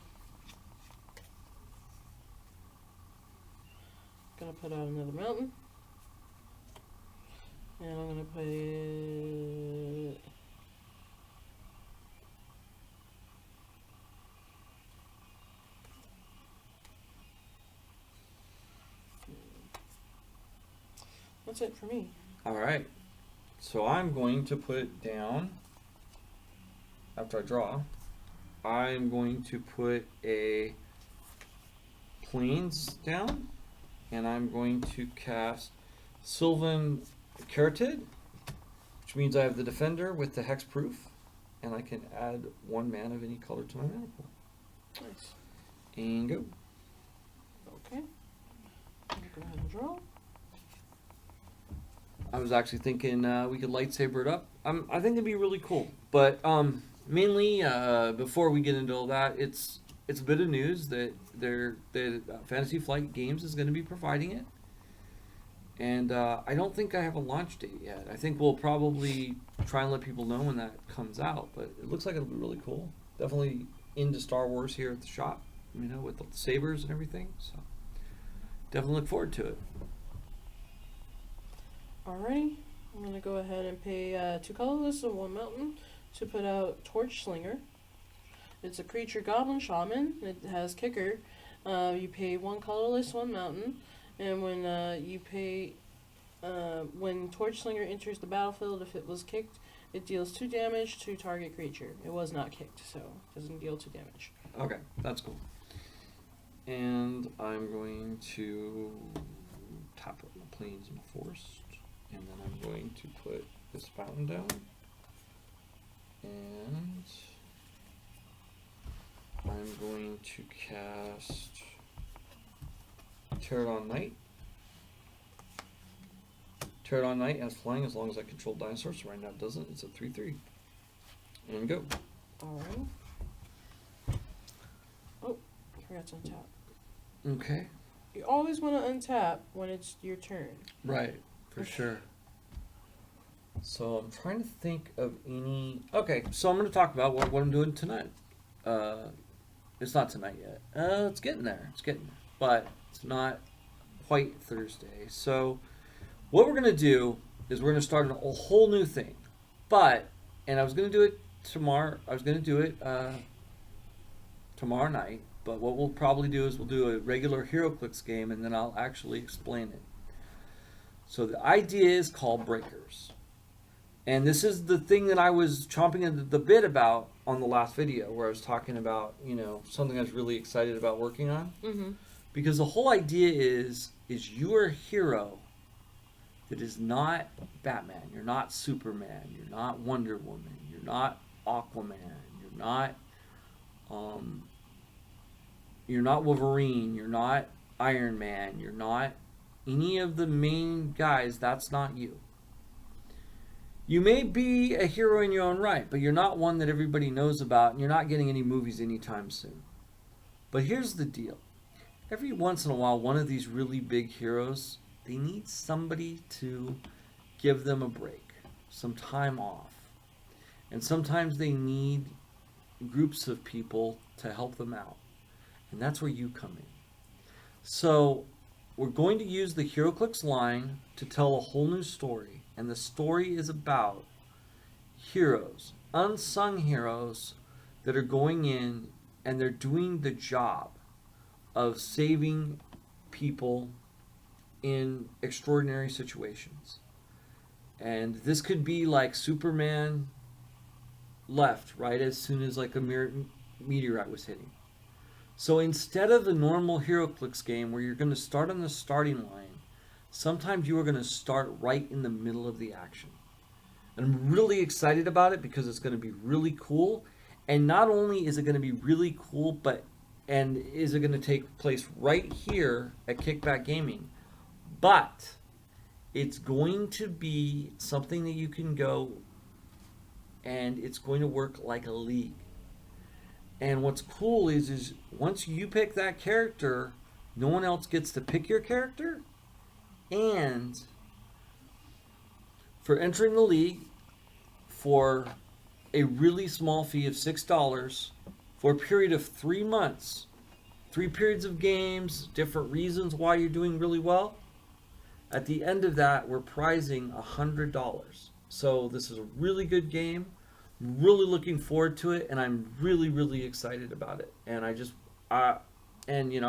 S3: Gonna put out another mountain. And I'm gonna put it. That's it for me.
S2: All right. So I'm going to put down, after I draw, I'm going to put a plains down, and I'm going to cast Sylvan Caryatid, which means I have the defender with the hexproof, and I can add 1 mana of any color to my mana pool.
S3: Nice.
S2: And go.
S3: Okay. I'll go ahead and draw.
S2: I was actually thinking we could lightsaber it up. I think it'd be really cool. But mainly, before we get into all that, it's a bit of news that Fantasy Flight Games is going to be providing it. And I don't think I have a launch date yet. I think we'll probably try and let people know when that comes out. But it looks like it'll be really cool. Definitely into Star Wars here at the shop, with the sabers and everything. So definitely look forward to it.
S3: Alrighty. I'm going to go ahead and pay 2 colorless and 1 mountain to put out Torch Slinger. It's a creature goblin shaman. It has kicker. You pay 1 colorless, 1 mountain. And when when Torch Slinger enters the battlefield, if it was kicked, it deals 2 damage to target creature. It was not kicked, so it doesn't deal 2 damage.
S2: Okay, that's cool. And I'm going to tap up my plains and forest, and then I'm going to put this fountain down, and I'm going to cast Pterodon Knight, Pterodon Knight has flying as long as I control dinosaurs. So right now it doesn't. It's a 3/3. And go.
S3: Alright. Oh, I forgot to untap.
S2: Okay.
S3: You always want to untap when it's your turn.
S2: Right, for sure. So I'm trying to think of any. Okay, so I'm going to talk about what I'm doing tonight. It's not tonight yet. It's getting there. It's getting there. But it's not quite Thursday. So what we're going to do is we're going to start a whole new thing. And I was going to do it tomorrow. I was going to do it tomorrow night. But what we'll probably do is we'll do a regular Heroclix game, and then I'll actually explain it. So the idea is called Breakers. And this is the thing that I was chomping at the bit about on the last video, where I was talking about, something I was really excited about working on.
S3: Mm-hmm.
S2: Because the whole idea is you're a hero that is not Batman, you're not Superman, you're not Wonder Woman, you're not Aquaman, you're not Wolverine, you're not Iron Man, you're not any of the main guys. That's not you. You may be a hero in your own right, but you're not one that everybody knows about, and you're not getting any movies anytime soon. But here's the deal. Every once in a while, one of these really big heroes, they need somebody to give them a break, some time off. And sometimes they need groups of people to help them out. And that's where you come in. So we're going to use the Heroclix line to tell a whole new story. And the story is about heroes, unsung heroes that are going in and they're doing the job of saving people in extraordinary situations. And this could be like Superman left right as soon as like a meteorite was hitting. So instead of the normal Heroclix game where you're going to start on the starting line, sometimes you are going to start right in the middle of the action. And I'm really excited about it because it's going to be really cool. And not only is it going to be really cool, and is it going to take place right here at Kickback Gaming, but it's going to be something that you can go and it's going to work like a league. And what's cool is once you pick that character, no one else gets to pick your character. And for entering the league, for a really small fee of $6, for a period of 3 months, 3 periods of games, different reasons why you're doing really well, at the end of that, we're prizing $100. So this is a really good game. Really looking forward to it, and I'm really, really excited about it. And I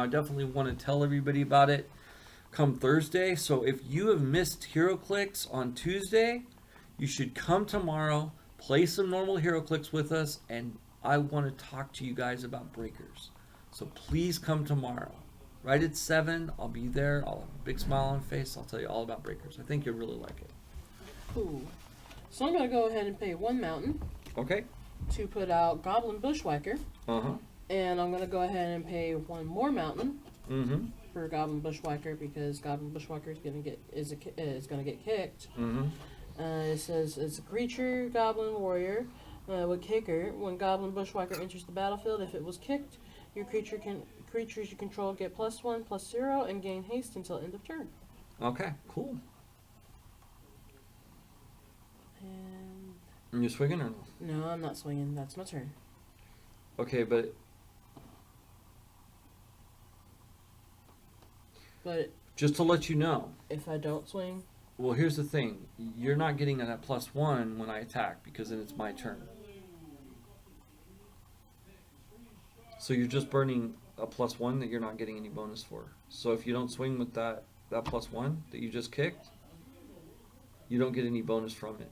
S2: definitely want to tell everybody about it come Thursday. So if you have missed Heroclix on Tuesday, you should come tomorrow, play some normal Heroclix with us, and I want to talk to you guys about Breakers. So please come tomorrow. Right at 7, I'll be there. I'll have a big smile on my face. I'll tell you all about Breakers. I think you'll really like it.
S3: Cool. So I'm going to go ahead and pay 1 mountain.
S2: Okay.
S3: To put out Goblin Bushwhacker.
S2: Uh-huh.
S3: And I'm going to go ahead and pay 1 more mountain.
S2: Mm-hmm.
S3: For Goblin Bushwhacker, because Goblin Bushwhacker is going to get kicked.
S2: Mm-hmm.
S3: It says it's a creature, Goblin Warrior, with kicker. When Goblin Bushwhacker enters the battlefield, if it was kicked, your creatures you control get +1/+0 and gain haste until end of turn.
S2: Okay, cool.
S3: And
S2: you swinging or no?
S3: no, I'm not swinging. That's my turn.
S2: Okay, but just to let you know,
S3: if I don't swing,
S2: well, here's the thing: you're not getting that +1 when I attack because then it's my turn. So you're just burning a +1 that you're not getting any bonus for. So if you don't swing with that +1 that you just kicked, you don't get any bonus from it.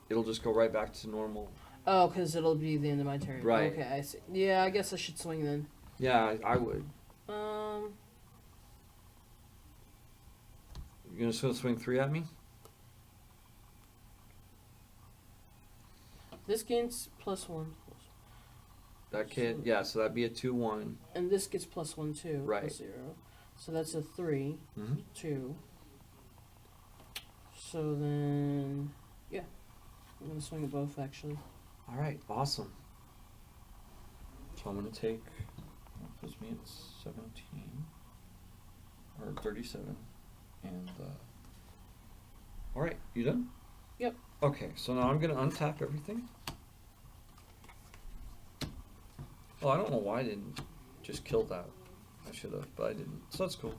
S2: It'll just go right back to normal.
S3: Oh, because it'll be the end of my turn.
S2: Right.
S3: Okay, I see. Yeah, I guess I should swing then.
S2: Yeah, I would. You're gonna swing 3 at me?
S3: This gains +1.
S2: That kid, yeah, so that'd be a 2-1.
S3: And this gets +1 too.
S2: Right.
S3: +0. So that's a 3,
S2: Mm-hmm.
S3: 2. So then, yeah, I'm gonna swing at both actually.
S2: All right, awesome. So I'm gonna take. That puts me at 17 or 37, and all right, you done?
S3: Yep.
S2: Okay, so now I'm gonna untap everything. Oh, I don't know why I didn't just kill that. I should have, but I didn't. So that's cool.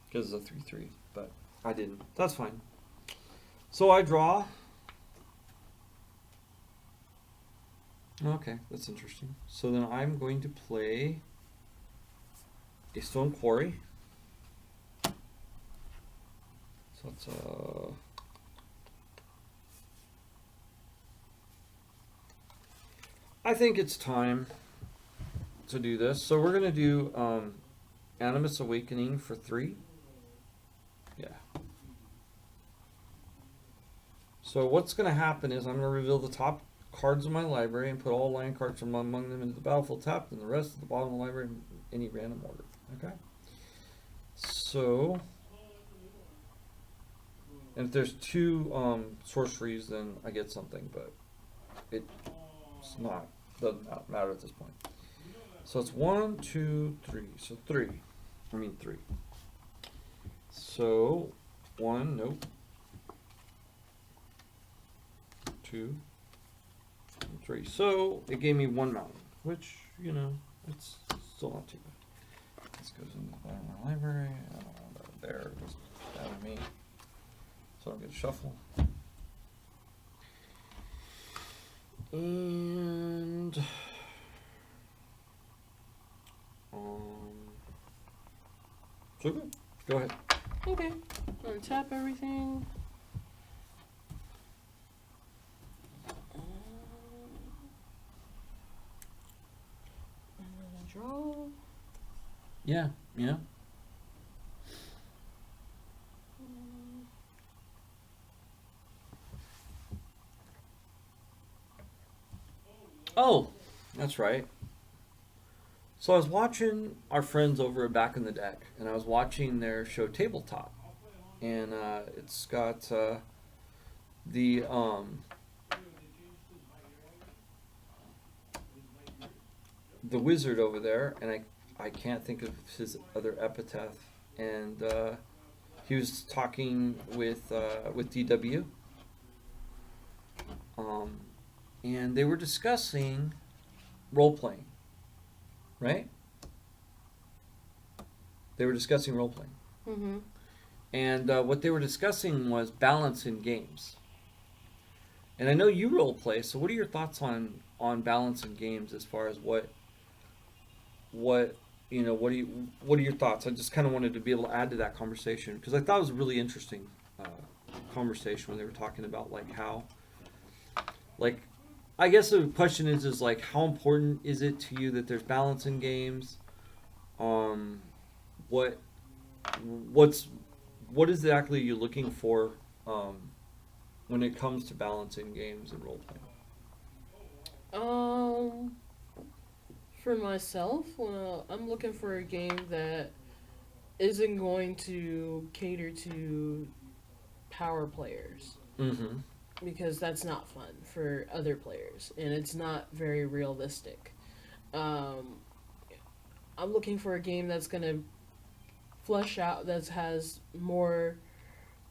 S2: Because it's a 3/3, but I didn't. That's fine. So I draw. Okay, that's interesting. So then I'm going to play a Stone Quarry. So it's I think it's time to do this. So we're gonna do Animus Awakening for 3. Yeah. So what's gonna happen is I'm gonna reveal the top cards of my library and put all land cards from among them into the battlefield tapped, and the rest at the bottom of the library in any random order. Okay. So, and if there's 2 sorceries, then I get something, but doesn't matter at this point. So it's 1, 2, 3. So 3. 3. So 1, nope. 2, and 3. So it gave me 1 mountain, which, it's still not too bad. This goes into the bottom of my library. I don't want that there. Just out of me. So I'll get a shuffle. And so good. Go ahead.
S3: Okay. Untap everything. And then I draw.
S2: Yeah. Oh, that's right. So I was watching our friends over at Back in the Deck, and I was watching their show Tabletop, and it's got the wizard over there, and I can't think of his other epitaph, and he was talking with DW, and they were discussing role playing. Right? They were discussing role playing.
S3: Mm-hmm.
S2: And what they were discussing was balance in games. And I know you role play, so what are your thoughts on balance in games as far as what are your thoughts? I just kind of wanted to be able to add to that conversation because I thought it was a really interesting conversation when they were talking about how I guess the question is how important is it to you that there's balance in games? What exactly are you looking for when it comes to balance in games and role playing?
S3: For myself, I'm looking for a game that isn't going to cater to power players.
S2: Mm-hmm.
S3: Because that's not fun for other players, and it's not very realistic. I'm looking for a game that's going to flesh out, that has more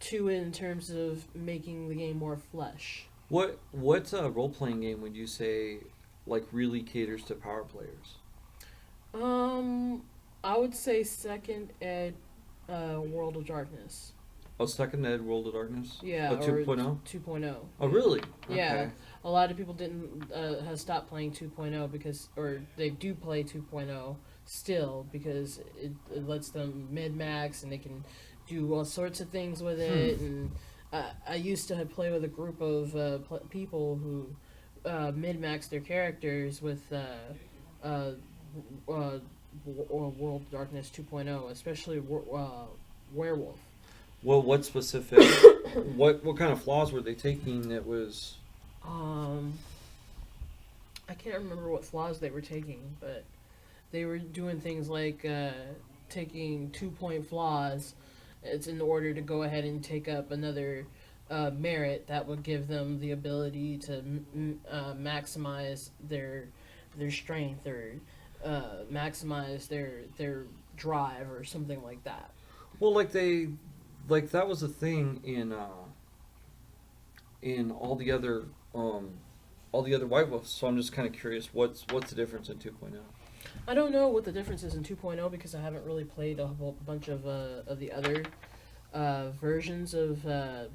S3: to it in terms of making the game more flesh.
S2: What role-playing game would you say really caters to power players?
S3: I would say Second Ed World of Darkness.
S2: Oh, Second Ed World of Darkness?
S3: Yeah,
S2: or 2.0?
S3: 2.0.
S2: Oh, really?
S3: Yeah.
S2: Okay.
S3: A lot of people have stopped playing 2.0 or they do play 2.0 still because it lets them mid-max and they can do all sorts of things with it. And I used to play with a group of people who mid-max their characters with World of Darkness 2.0, especially Werewolf.
S2: Well, what specific? what kind of flaws were they taking that was?
S3: I can't remember what flaws they were taking, but they were doing things like taking 2-point flaws It's in order to go ahead and take up another merit that would give them the ability to maximize their strength or maximize their drive or something like that.
S2: Well, like that was a thing in all the other White Wolves. So I'm just kind of curious, what's the difference in 2.0?
S3: I don't know what the difference is in 2.0 because I haven't really played a whole bunch of the other versions of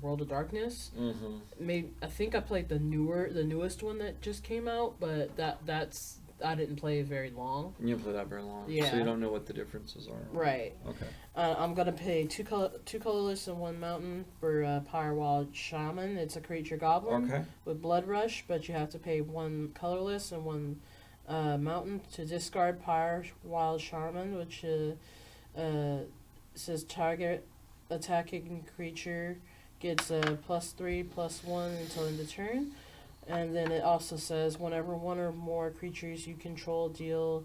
S3: World of Darkness.
S2: Mm-hmm.
S3: I think I played the newest one that just came out, but that's I didn't play very long.
S2: You didn't play that very long,
S3: Yeah.
S2: so you don't know what the differences are.
S3: Right.
S2: Okay.
S3: I'm gonna pay two colorless and one mountain for Wild Shaman. It's a creature goblin
S2: Okay.
S3: with Blood Rush, but you have to pay one colorless and one mountain to discard Wild Shaman, which says target attacking creature gets a +3/+1 until end of turn. And then it also says whenever one or more creatures you control deal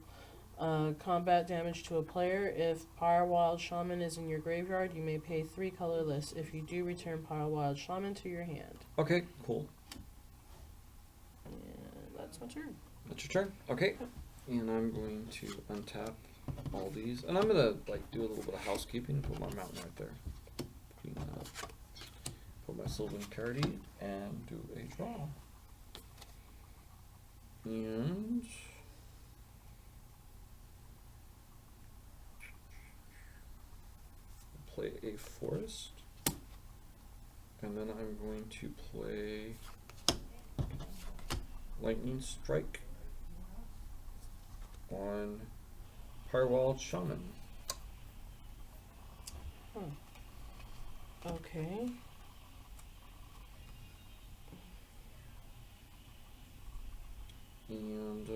S3: combat damage to a player, if Wild Shaman is in your graveyard, you may pay 3 colorless. If you do, return Wild Shaman to your hand.
S2: Okay, cool.
S3: And that's my turn.
S2: That's your turn. Okay. And I'm going to untap all these. And I'm going to like do a little bit of housekeeping. Put my mountain right there. Clean that up. Put my Sylvan Cardy and do a draw. And play a forest. And then I'm going to play Lightning Strike on Wild Shaman.
S3: Okay.
S2: And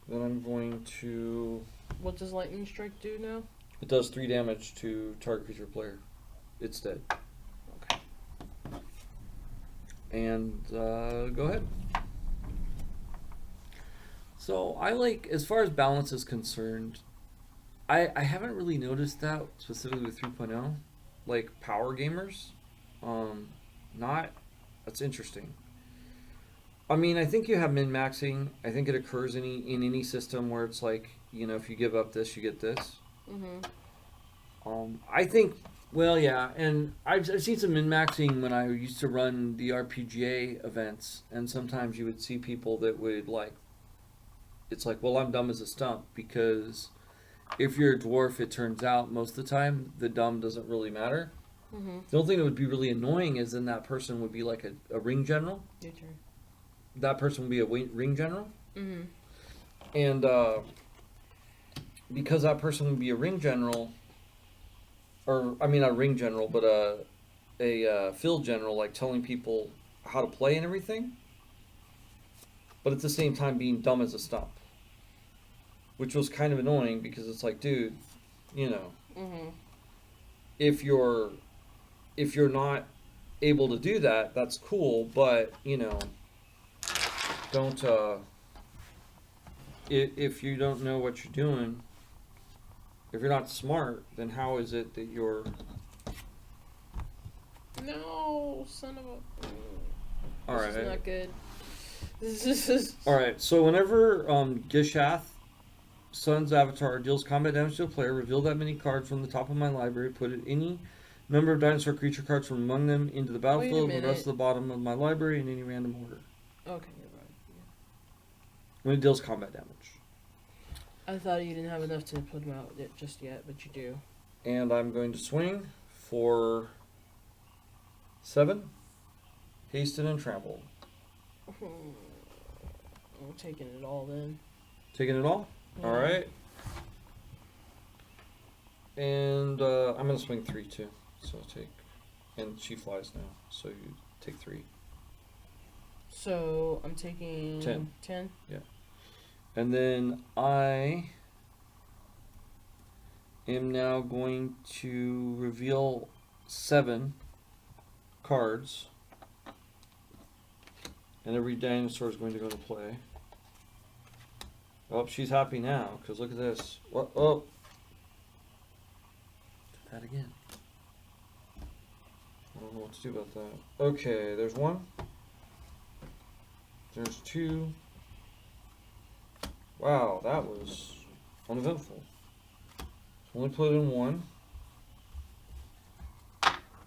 S2: then I'm going to...
S3: What does Lightning Strike do now?
S2: It does 3 damage to target creature player. It's dead.
S3: Okay.
S2: And go ahead. So I like, as far as balance is concerned, I haven't really noticed that specifically with 3.0. Like power gamers, that's interesting. I mean, I think you have min-maxing. I think it occurs in any system where it's like, you know, if you give up this, you get this.
S3: Mm-hmm.
S2: I think, well, yeah, and I've seen some min-maxing when I used to run the RPGA events, and sometimes you would see people that would like, it's like, well, I'm dumb as a stump, because if you're a dwarf, it turns out most of the time the dumb doesn't really matter.
S3: Mm-hmm.
S2: The only thing that would be really annoying is then that person would be like a ring general.
S3: Your turn.
S2: That person would be a ring general.
S3: Mm-hmm.
S2: And because that person would be a ring general, or I mean not a ring general, but a field general, like telling people how to play and everything, but at the same time being dumb as a stump, which was kind of annoying because it's like, dude, you know,
S3: Mm-hmm.
S2: if you're not able to do that, that's cool, but you know, don't if you don't know what you're doing, if you're not smart, then how is it that you're...
S3: No, son of a...
S2: All
S3: This
S2: right.
S3: is not good. This is...
S2: All right. So whenever Gishath, Sun's avatar, deals combat damage to a player, reveal that many cards from the top of my library, put any number of dinosaur creature cards from among them into the battlefield, and the rest of the bottom of my library in any random order.
S3: Okay, never mind.
S2: When it deals combat damage.
S3: I thought you didn't have enough to put them out just yet, but you do.
S2: And I'm going to swing for 7, hasted and trampled.
S3: I'm taking it all then.
S2: Taking it all?
S3: Yeah.
S2: All right. And I'm going to swing 3 too. So take, and she flies now. So you take 3.
S3: So I'm taking
S2: 10.
S3: 10?
S2: Yeah. And then I am now going to reveal 7 cards. And every dinosaur is going to go to play. Oh, she's happy now, because look at this. Oh, that again. I don't know what to do about that. Okay, there's one. There's two. Wow, that was uneventful. Only put in one.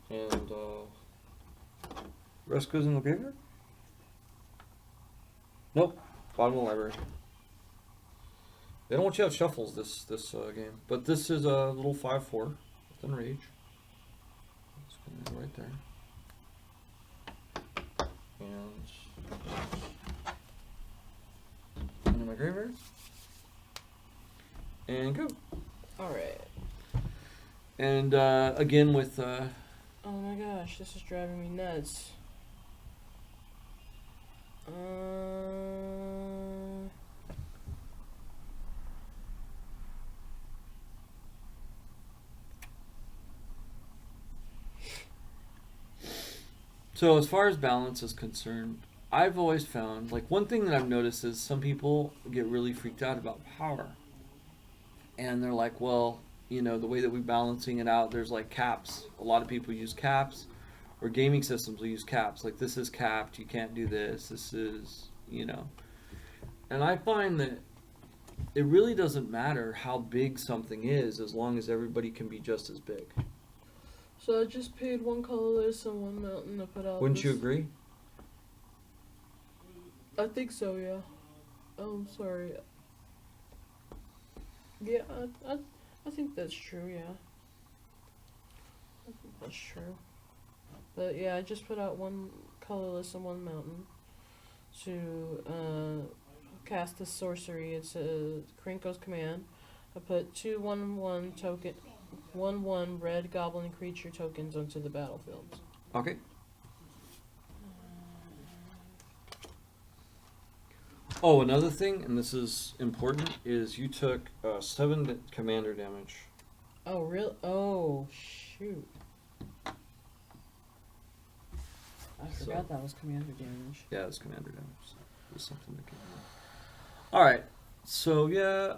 S2: And rest goes in the graveyard? Nope. Bottom of the library. They don't want you to have shuffles this game. But this is a little 5/4 within rage. It's gonna go right there. And into my graveyard. And go.
S3: Alright.
S2: And again with
S3: Oh my gosh, this is driving me nuts.
S2: So as far as balance is concerned, I've always found, like, one thing that I've noticed is some people get really freaked out about power. And they're like, well, you know, the way that we're balancing it out, there's like caps. A lot of people use caps, or gaming systems will use caps. Like, this is capped, you can't do this, this is, you know. And I find that it really doesn't matter how big something is as long as everybody can be just as big.
S3: So I just paid one colorless and one mountain to put out.
S2: Wouldn't you agree?
S3: I think so, yeah. Oh, sorry. Yeah, I think that's true, yeah. I think that's true. But yeah, I just put out one colorless and one mountain to cast the sorcery. It's a Krenko's command. I put 2 1/1 token, 1/1 red goblin creature tokens onto the battlefield.
S2: Okay. Oh, another thing, and this is important, is you took 7 commander damage.
S3: Oh, really? Oh, shoot. I forgot that was commander damage.
S2: Yeah, it's commander damage. So it was something to keep in mind. All right. So yeah,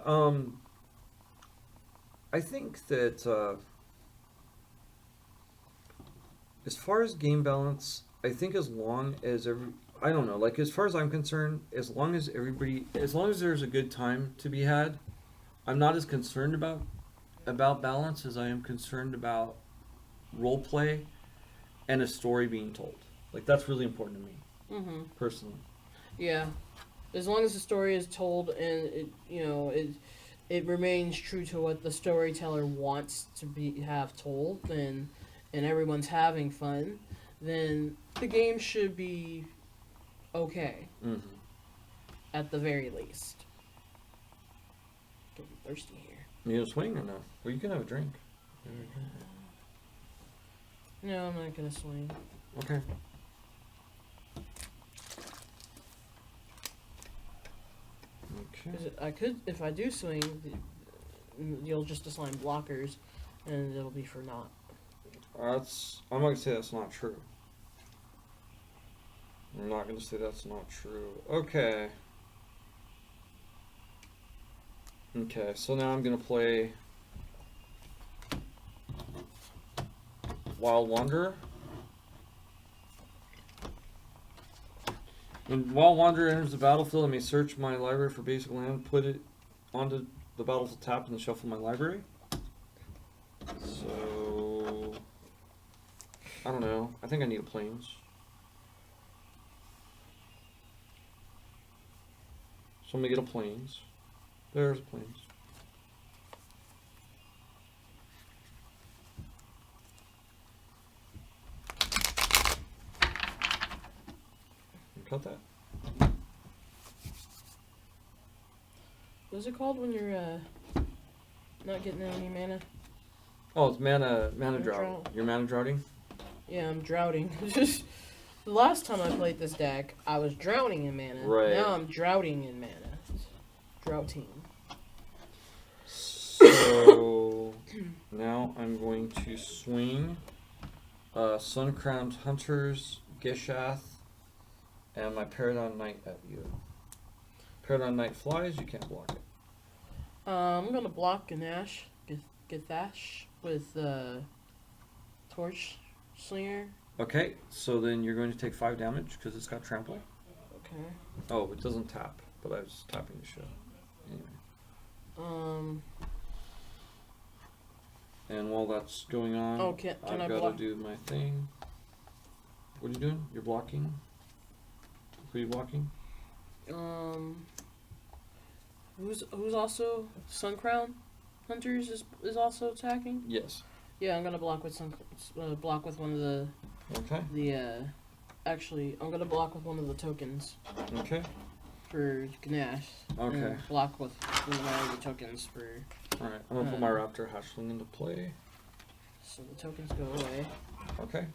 S2: I think that as far as game balance, I think as long as I don't know, like, as far as I'm concerned, as long as there's a good time to be had, I'm not as concerned about balance as I am concerned about role play and a story being told. Like, that's really important to me, personally.
S3: Yeah, as long as the story is told and it remains true to what the storyteller wants to have told, and everyone's having fun, then the game should be okay. At the very least. Getting thirsty here.
S2: You gonna swing or no? Well, you can have a drink.
S3: No, I'm not gonna swing.
S2: Okay. Okay.
S3: 'Cause I could, if I do swing, you'll just assign blockers, and it'll be for naught.
S2: I'm not gonna say that's not true. I'm not gonna say that's not true. Okay. Okay, so now I'm gonna play Wild Wanderer. When Wild Wanderer enters the battlefield, I may search my library for basic land, put it onto the battlefield tap, and then shuffle my library. So I don't know. I think I need a plains. So I'm gonna get a plains. There's a plains. Cut that.
S3: What's it called when you're not getting any mana?
S2: Oh, it's mana drought.
S3: drought.
S2: You're mana droughting?
S3: Yeah, I'm droughting. Just the last time I played this deck, I was drowning in mana.
S2: Right.
S3: Now I'm droughting in mana. Droughting.
S2: So now I'm going to swing Sun-Crowned Hunters, Gishath, and my Paradigm Knight at you. Paradigm Knight flies, you can't block it.
S3: I'm gonna block Ganache. Gathash. with Torch Slinger.
S2: Okay, so then you're going to take 5 damage because it's got trample.
S3: Okay.
S2: Oh, it doesn't tap, but I was tapping the shit. Anyway. And while that's going on,
S3: Oh, can
S2: I've
S3: I
S2: got to
S3: block?
S2: do my thing. What are you doing? You're blocking? Who are you blocking?
S3: Who's also Sun Crown Hunters is also attacking?
S2: Yes.
S3: Yeah, I'm gonna block with block with one of
S2: Okay.
S3: actually I'm gonna block with one of the tokens
S2: Okay.
S3: for Gnash.
S2: Okay.
S3: And block with one of my other tokens for.
S2: Alright, I'm going to put my Raptor Hatchling into play.
S3: So the tokens go away.
S2: Okay.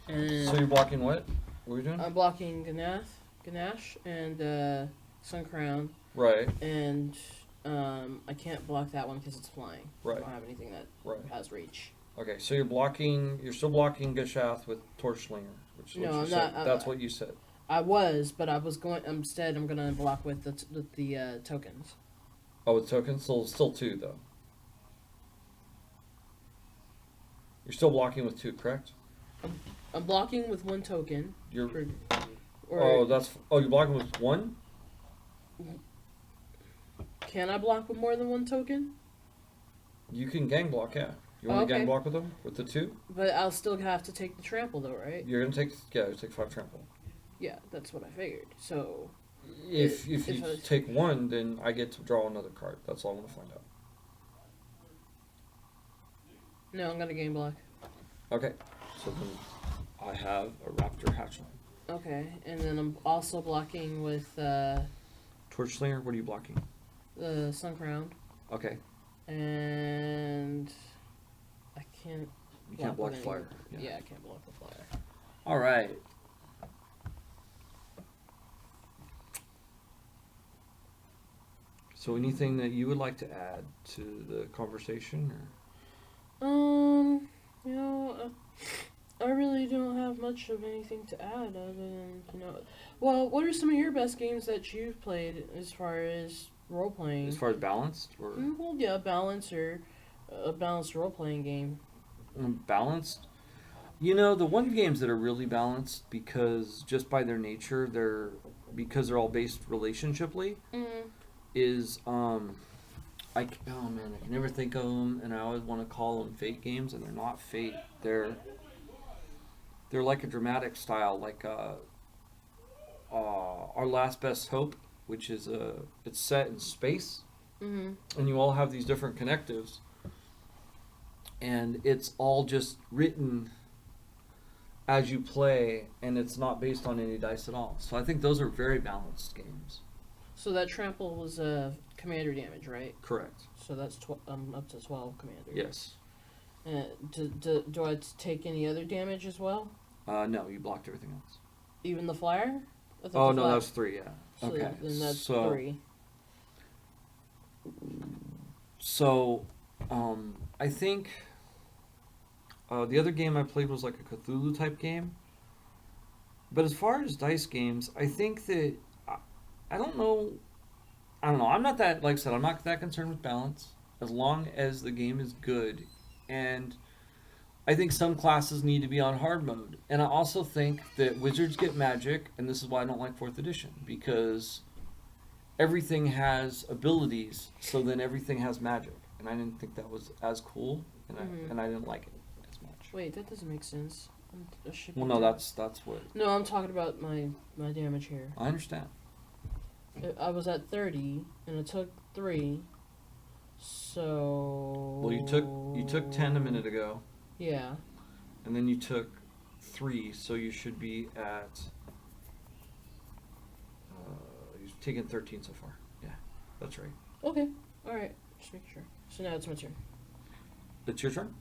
S3: And
S2: So you're blocking what? What are you doing?
S3: I'm blocking Ganache and Sun Crown.
S2: Right.
S3: And I can't block that one because it's flying.
S2: Right.
S3: I don't have anything that has reach.
S2: Okay, so you're still blocking Gashath with Torchslinger, which is
S3: No,
S2: what you
S3: I'm
S2: said.
S3: not,
S2: That's what you said.
S3: I was, but I was going. Instead, I'm gonna block with the tokens.
S2: Oh, with tokens? Still 2, though. You're still blocking with 2, correct?
S3: I'm blocking with 1 token.
S2: You're.
S3: Or
S2: you're blocking with 1?
S3: Can I block with more than 1 token?
S2: You can gang block, yeah. You want to gang
S3: Okay.
S2: block with them? With the 2?
S3: But I'll still have to take the trample, though, right?
S2: You're going to take 5 trample.
S3: Yeah, that's what I figured. So.
S2: If you
S3: I-
S2: take 1, then I get to draw another card. That's all I want to find out.
S3: No, I'm gonna game block.
S2: Okay. So then I have a Raptor Hatchling.
S3: Okay, and then I'm also blocking with
S2: Torchslinger, what are you blocking?
S3: the Sun Crown.
S2: Okay.
S3: And I can't.
S2: You can't block
S3: with
S2: flyer.
S3: any- Yeah, I can't block the flyer.
S2: Alright. So anything that you would like to add to the conversation? Or?
S3: You know, I really don't have much of anything to add other than, well, what are some of your best games that you've played as far as role playing?
S2: As far as balanced? Or
S3: Well, yeah, balance or a balanced role playing game.
S2: balanced? The one games that are really balanced because just by their nature, because they're all based relationshiply, is I can never think of them, and I always want to call them Fate games, and they're not Fate. They're like a dramatic style, like Our Last Best Hope, which is it's set in space, and you all have these different connectives, and it's all just written as you play, and it's not based on any dice at all. So I think those are very balanced games.
S3: So that trample was commander damage, right?
S2: Correct.
S3: So that's up to 12 commander.
S2: Yes.
S3: Do I take any other damage as well?
S2: No, you blocked everything else.
S3: Even the flyer?
S2: Oh, no, that was 3, yeah.
S3: So
S2: Okay.
S3: then that's
S2: so,
S3: 3.
S2: So, I think the other game I played was like a Cthulhu type game. But as far as dice games, I think that I don't know. I'm not that, like I said, I'm not that concerned with balance as long as the game is good. And I think some classes need to be on hard mode. And I also think that wizards get magic, and this is why I don't like 4th edition, because everything has abilities, so then everything has magic. And I didn't think that was as cool, and I didn't like it as much.
S3: Wait, that doesn't make sense.
S2: Well, no, that's what...
S3: No, I'm talking about my damage here.
S2: I understand.
S3: I was at 30, and it took 3, so...
S2: Well, you took 10 a minute ago.
S3: Yeah.
S2: And then you took 3, so you should be at... you've taken 13 so far. Yeah, that's right.
S3: Okay, alright. Just make sure. So now it's my turn.
S2: It's your turn?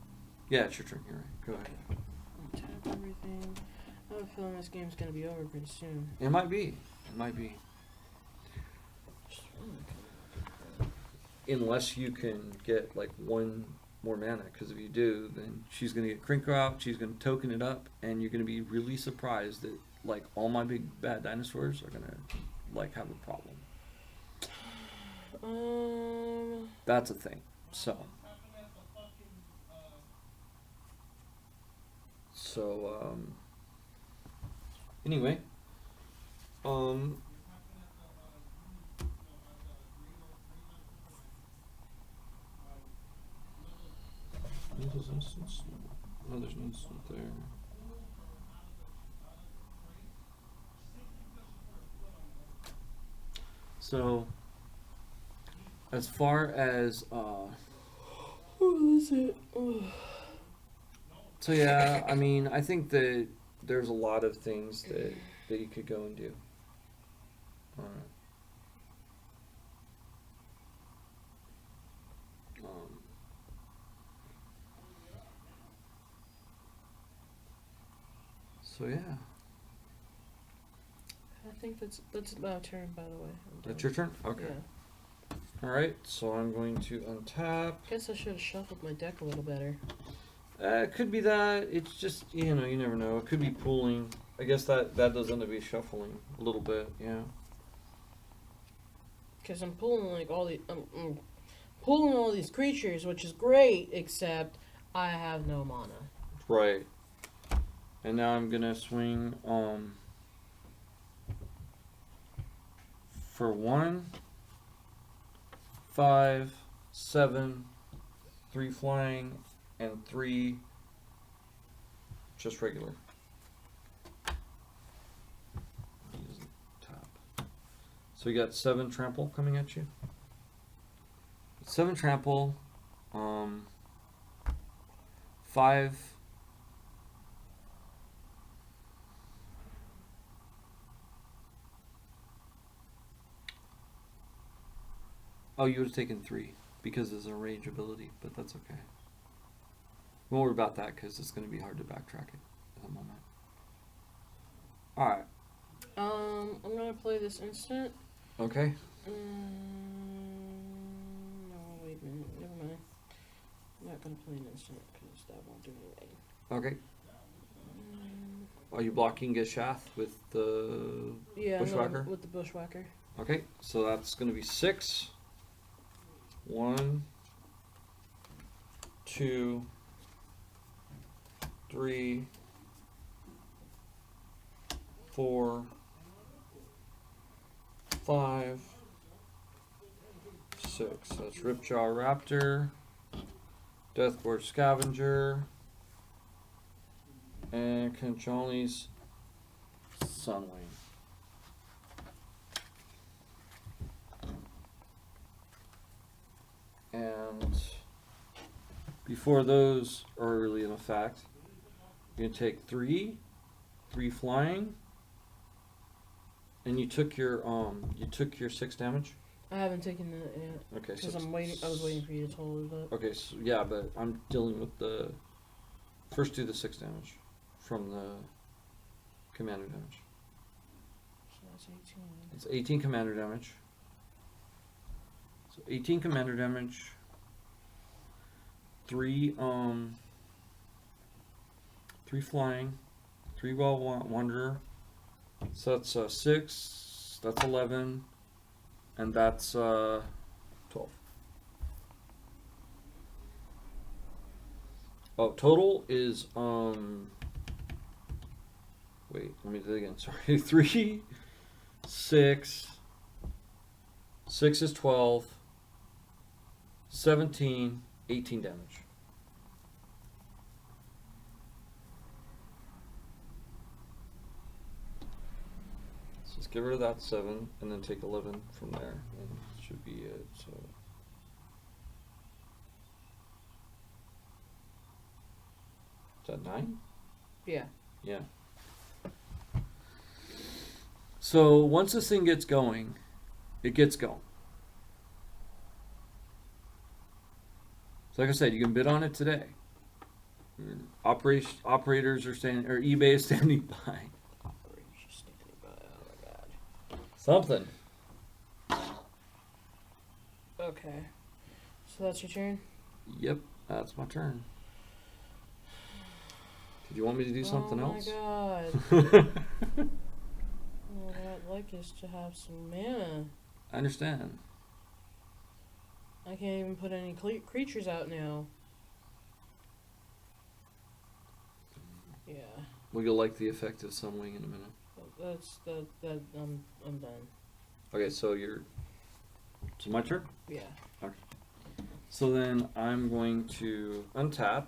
S2: Yeah, it's your turn. You're right. Go ahead.
S3: Tap everything. I have a feeling this game's gonna be over pretty soon.
S2: It might be. It might be. Unless you can get like 1 more mana, because if you do, then she's going to get Crinkle out, she's going to token it up, and you're going to be really surprised that like all my big bad dinosaurs are going to like have a problem.
S3: Um.
S2: That's a thing. So So anyway, there's instance. Oh, there's an instant there. So, as far as
S3: Oh, that's it. Oh.
S2: so yeah, I mean, I think that there's a lot of things that you could go and do. So yeah,
S3: I think that's my turn, by the way.
S2: that's your turn. Okay.
S3: Yeah.
S2: All right. So I'm going to untap.
S3: Guess I should have shuffled my deck a little better.
S2: It could be that. It's just, you know, you never know. It could be pooling. I guess that does end up be shuffling a little bit. Yeah.
S3: Because I'm pulling like all the pulling all these creatures, which is great, except I have no mana.
S2: Right. And now I'm gonna swing for 1, 5, 7, 3 flying, and 3 just regular. So you got 7 trample coming at you. 7 trample, 5. Oh, you would have taken 3 because it's a range ability, but that's okay. We won't worry about that because it's going to be hard to backtrack it at the moment. Alright.
S3: I'm gonna play this instant.
S2: Okay.
S3: No, wait a minute. Never mind. I'm not gonna play an instant because that won't do anything.
S2: Okay. Are you blocking Geshath with the
S3: Yeah,
S2: Bushwhacker?
S3: with the Bushwhacker.
S2: Okay, so that's going to be 6. 1, 2, 3, 4, 5, 6. That's Ripjaw Raptor, Deathborn Scavenger, and Concholi's Sunwing. And before those are really in effect, you're going to take 3 flying, and you took your 6 damage.
S3: I haven't taken that yet.
S2: Okay,
S3: Because
S2: so
S3: I'm waiting. I was waiting for you to total it up.
S2: okay, so yeah, but I'm dealing with the first. Do the 6 damage from the commander damage.
S3: So that's 18.
S2: It's 18 commander damage. So 18 commander damage. 3 flying, 3 Wild Wanderer. So that's 6. That's 11, and that's 12. Oh, total is wait, let me do that again. Sorry, 3, 6. 6 is 12. 17, 18 damage. So let's get rid of that 7 and then take 11 from there, and it should be it. So is that 9?
S3: Yeah.
S2: Yeah. So once this thing gets going, it gets going. So like I said, you can bid on it today. Operators are standing, or eBay is standing by.
S3: Operators standing by. Oh my god.
S2: Something.
S3: Okay. So that's your turn?
S2: Yep, that's my turn. Did you want me to do something else?
S3: Oh my god. What I'd like is to have some mana.
S2: I understand.
S3: I can't even put any creatures out now. Yeah.
S2: Well, you'll like the effect of Sunwing in a minute.
S3: I'm done.
S2: Okay, so so my turn?
S3: Yeah.
S2: Okay. So then I'm going to untap.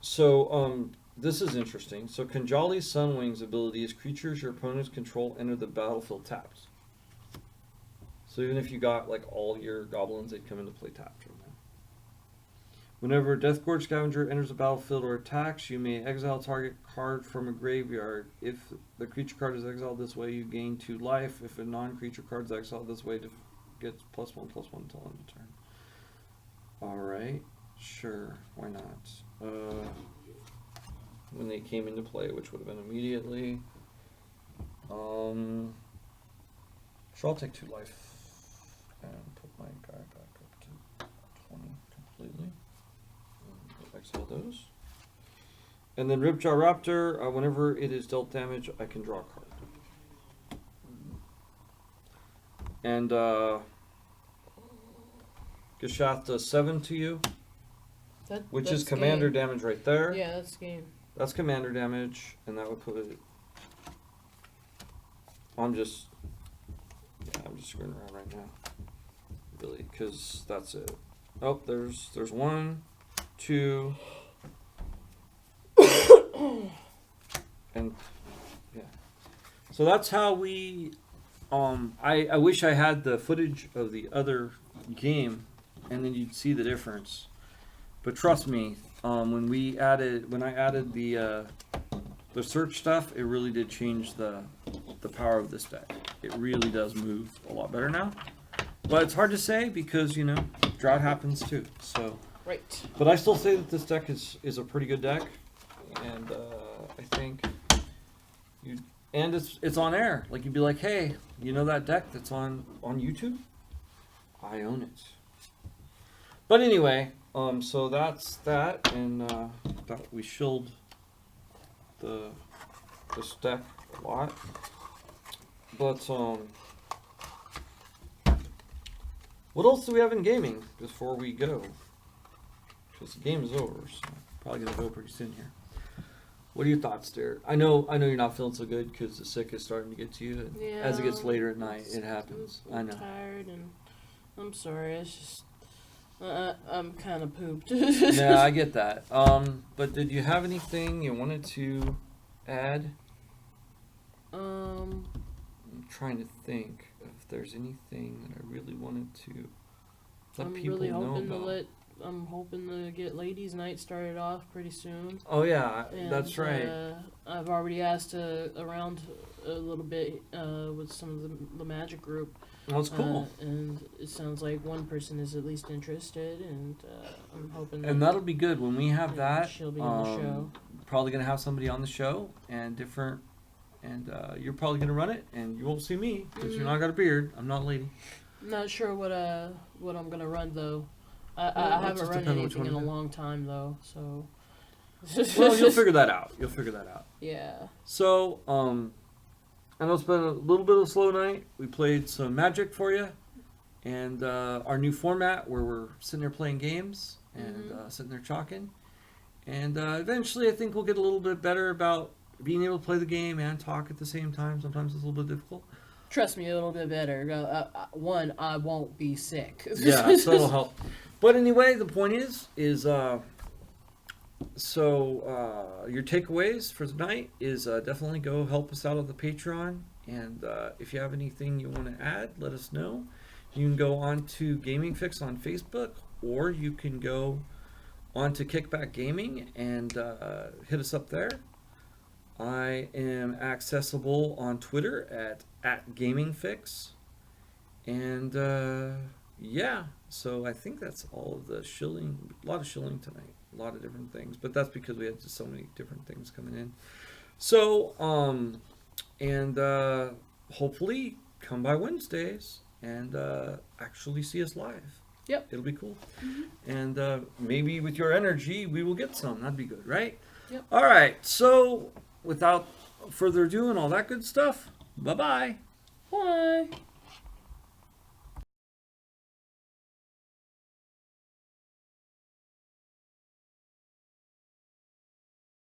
S2: So, this is interesting. So Kanjali's Sunwing's ability is creatures your opponents control enter the battlefield tapped. So even if you got like all your goblins, they'd come into play tapped right now. Whenever a Deathgorge Scavenger enters the battlefield or attacks, you may exile target card from a graveyard. If the creature card is exiled this way, you gain 2 life. If a non-creature card is exiled this way, it gets +1/+1 until end of turn. Alright, sure, why not? When they came into play, which would have been immediately. Sure, I'll take 2 life and put my guy back up to 20 completely. Exile those. And then Ripjaw Raptor, whenever it is dealt damage, I can draw a card. And Geshath does 7 to you, which is commander damage right there.
S3: Yeah, that's game.
S2: That's commander damage, and that would put it. I'm just screwing around right now, really, because that's it. Oh, there's 1, 2, and yeah. So that's how we. I wish I had the footage of the other game, and then you'd see the difference. But trust me, when I added the search stuff, it really did change the power of this deck. It really does move a lot better now. But it's hard to say because drought happens too. So.
S3: Right.
S2: But I still say that this deck is a pretty good deck, and I think it's on air. Like you'd be like, hey, you know that deck that's on YouTube? I own it. But anyway, so that's that, and that we shilled this deck a lot. But what else do we have in gaming before we go? Because the game is over, so probably gonna go pretty soon here. What are your thoughts, dear? I know you're not feeling so good because the sick is starting to get to you. And
S3: yeah,
S2: as it gets later at night, it happens. I know.
S3: I'm tired and I'm sorry. It's just I'm kind of pooped.
S2: Yeah, I get that. But did you have anything you wanted to add? I'm trying to think if there's anything that I really wanted to let people know about.
S3: I'm hoping to get ladies' night started off pretty soon.
S2: Oh yeah,
S3: and,
S2: that's right.
S3: I've already asked around a little bit with some of the magic group.
S2: That's cool.
S3: And it sounds like one person is at least interested, and I'm hoping.
S2: And that'll be good when we have that.
S3: She'll be on the show.
S2: Probably gonna have somebody on the show and you're probably gonna run it, and you won't see me because you're not got a beard. I'm not a lady.
S3: I'm not sure what I'm gonna run though. I haven't run anything in a long time though, so.
S2: Well, you'll figure that out.
S3: Yeah.
S2: So, I know it's been a little bit of a slow night. We played some Magic for you, and our new format where we're sitting there playing games and sitting there chalking. And eventually, I think we'll get a little bit better about being able to play the game and talk at the same time. Sometimes it's a little bit difficult.
S3: Trust me, a little bit better. One, I won't be sick.
S2: Yeah, so that'll help. But anyway, the point is your takeaways for tonight is definitely go help us out on the Patreon. And if you have anything you want to add, let us know. You can go on to Gaming Fixx on Facebook, or you can go on to Kickback Gaming and hit us up there. I am accessible on Twitter at Gaming Fixx. And yeah, so I think that's all of the shilling. A lot of shilling tonight. A lot of different things. But that's because we had just so many different things coming in. So, hopefully come by Wednesdays and actually see us live.
S3: Yep.
S2: It'll be cool. Mm-hmm. And maybe with your energy, we will get some. That'd be good, right?
S3: Yep.
S2: All right. So, without further ado and all that good stuff, bye-bye.
S3: Bye.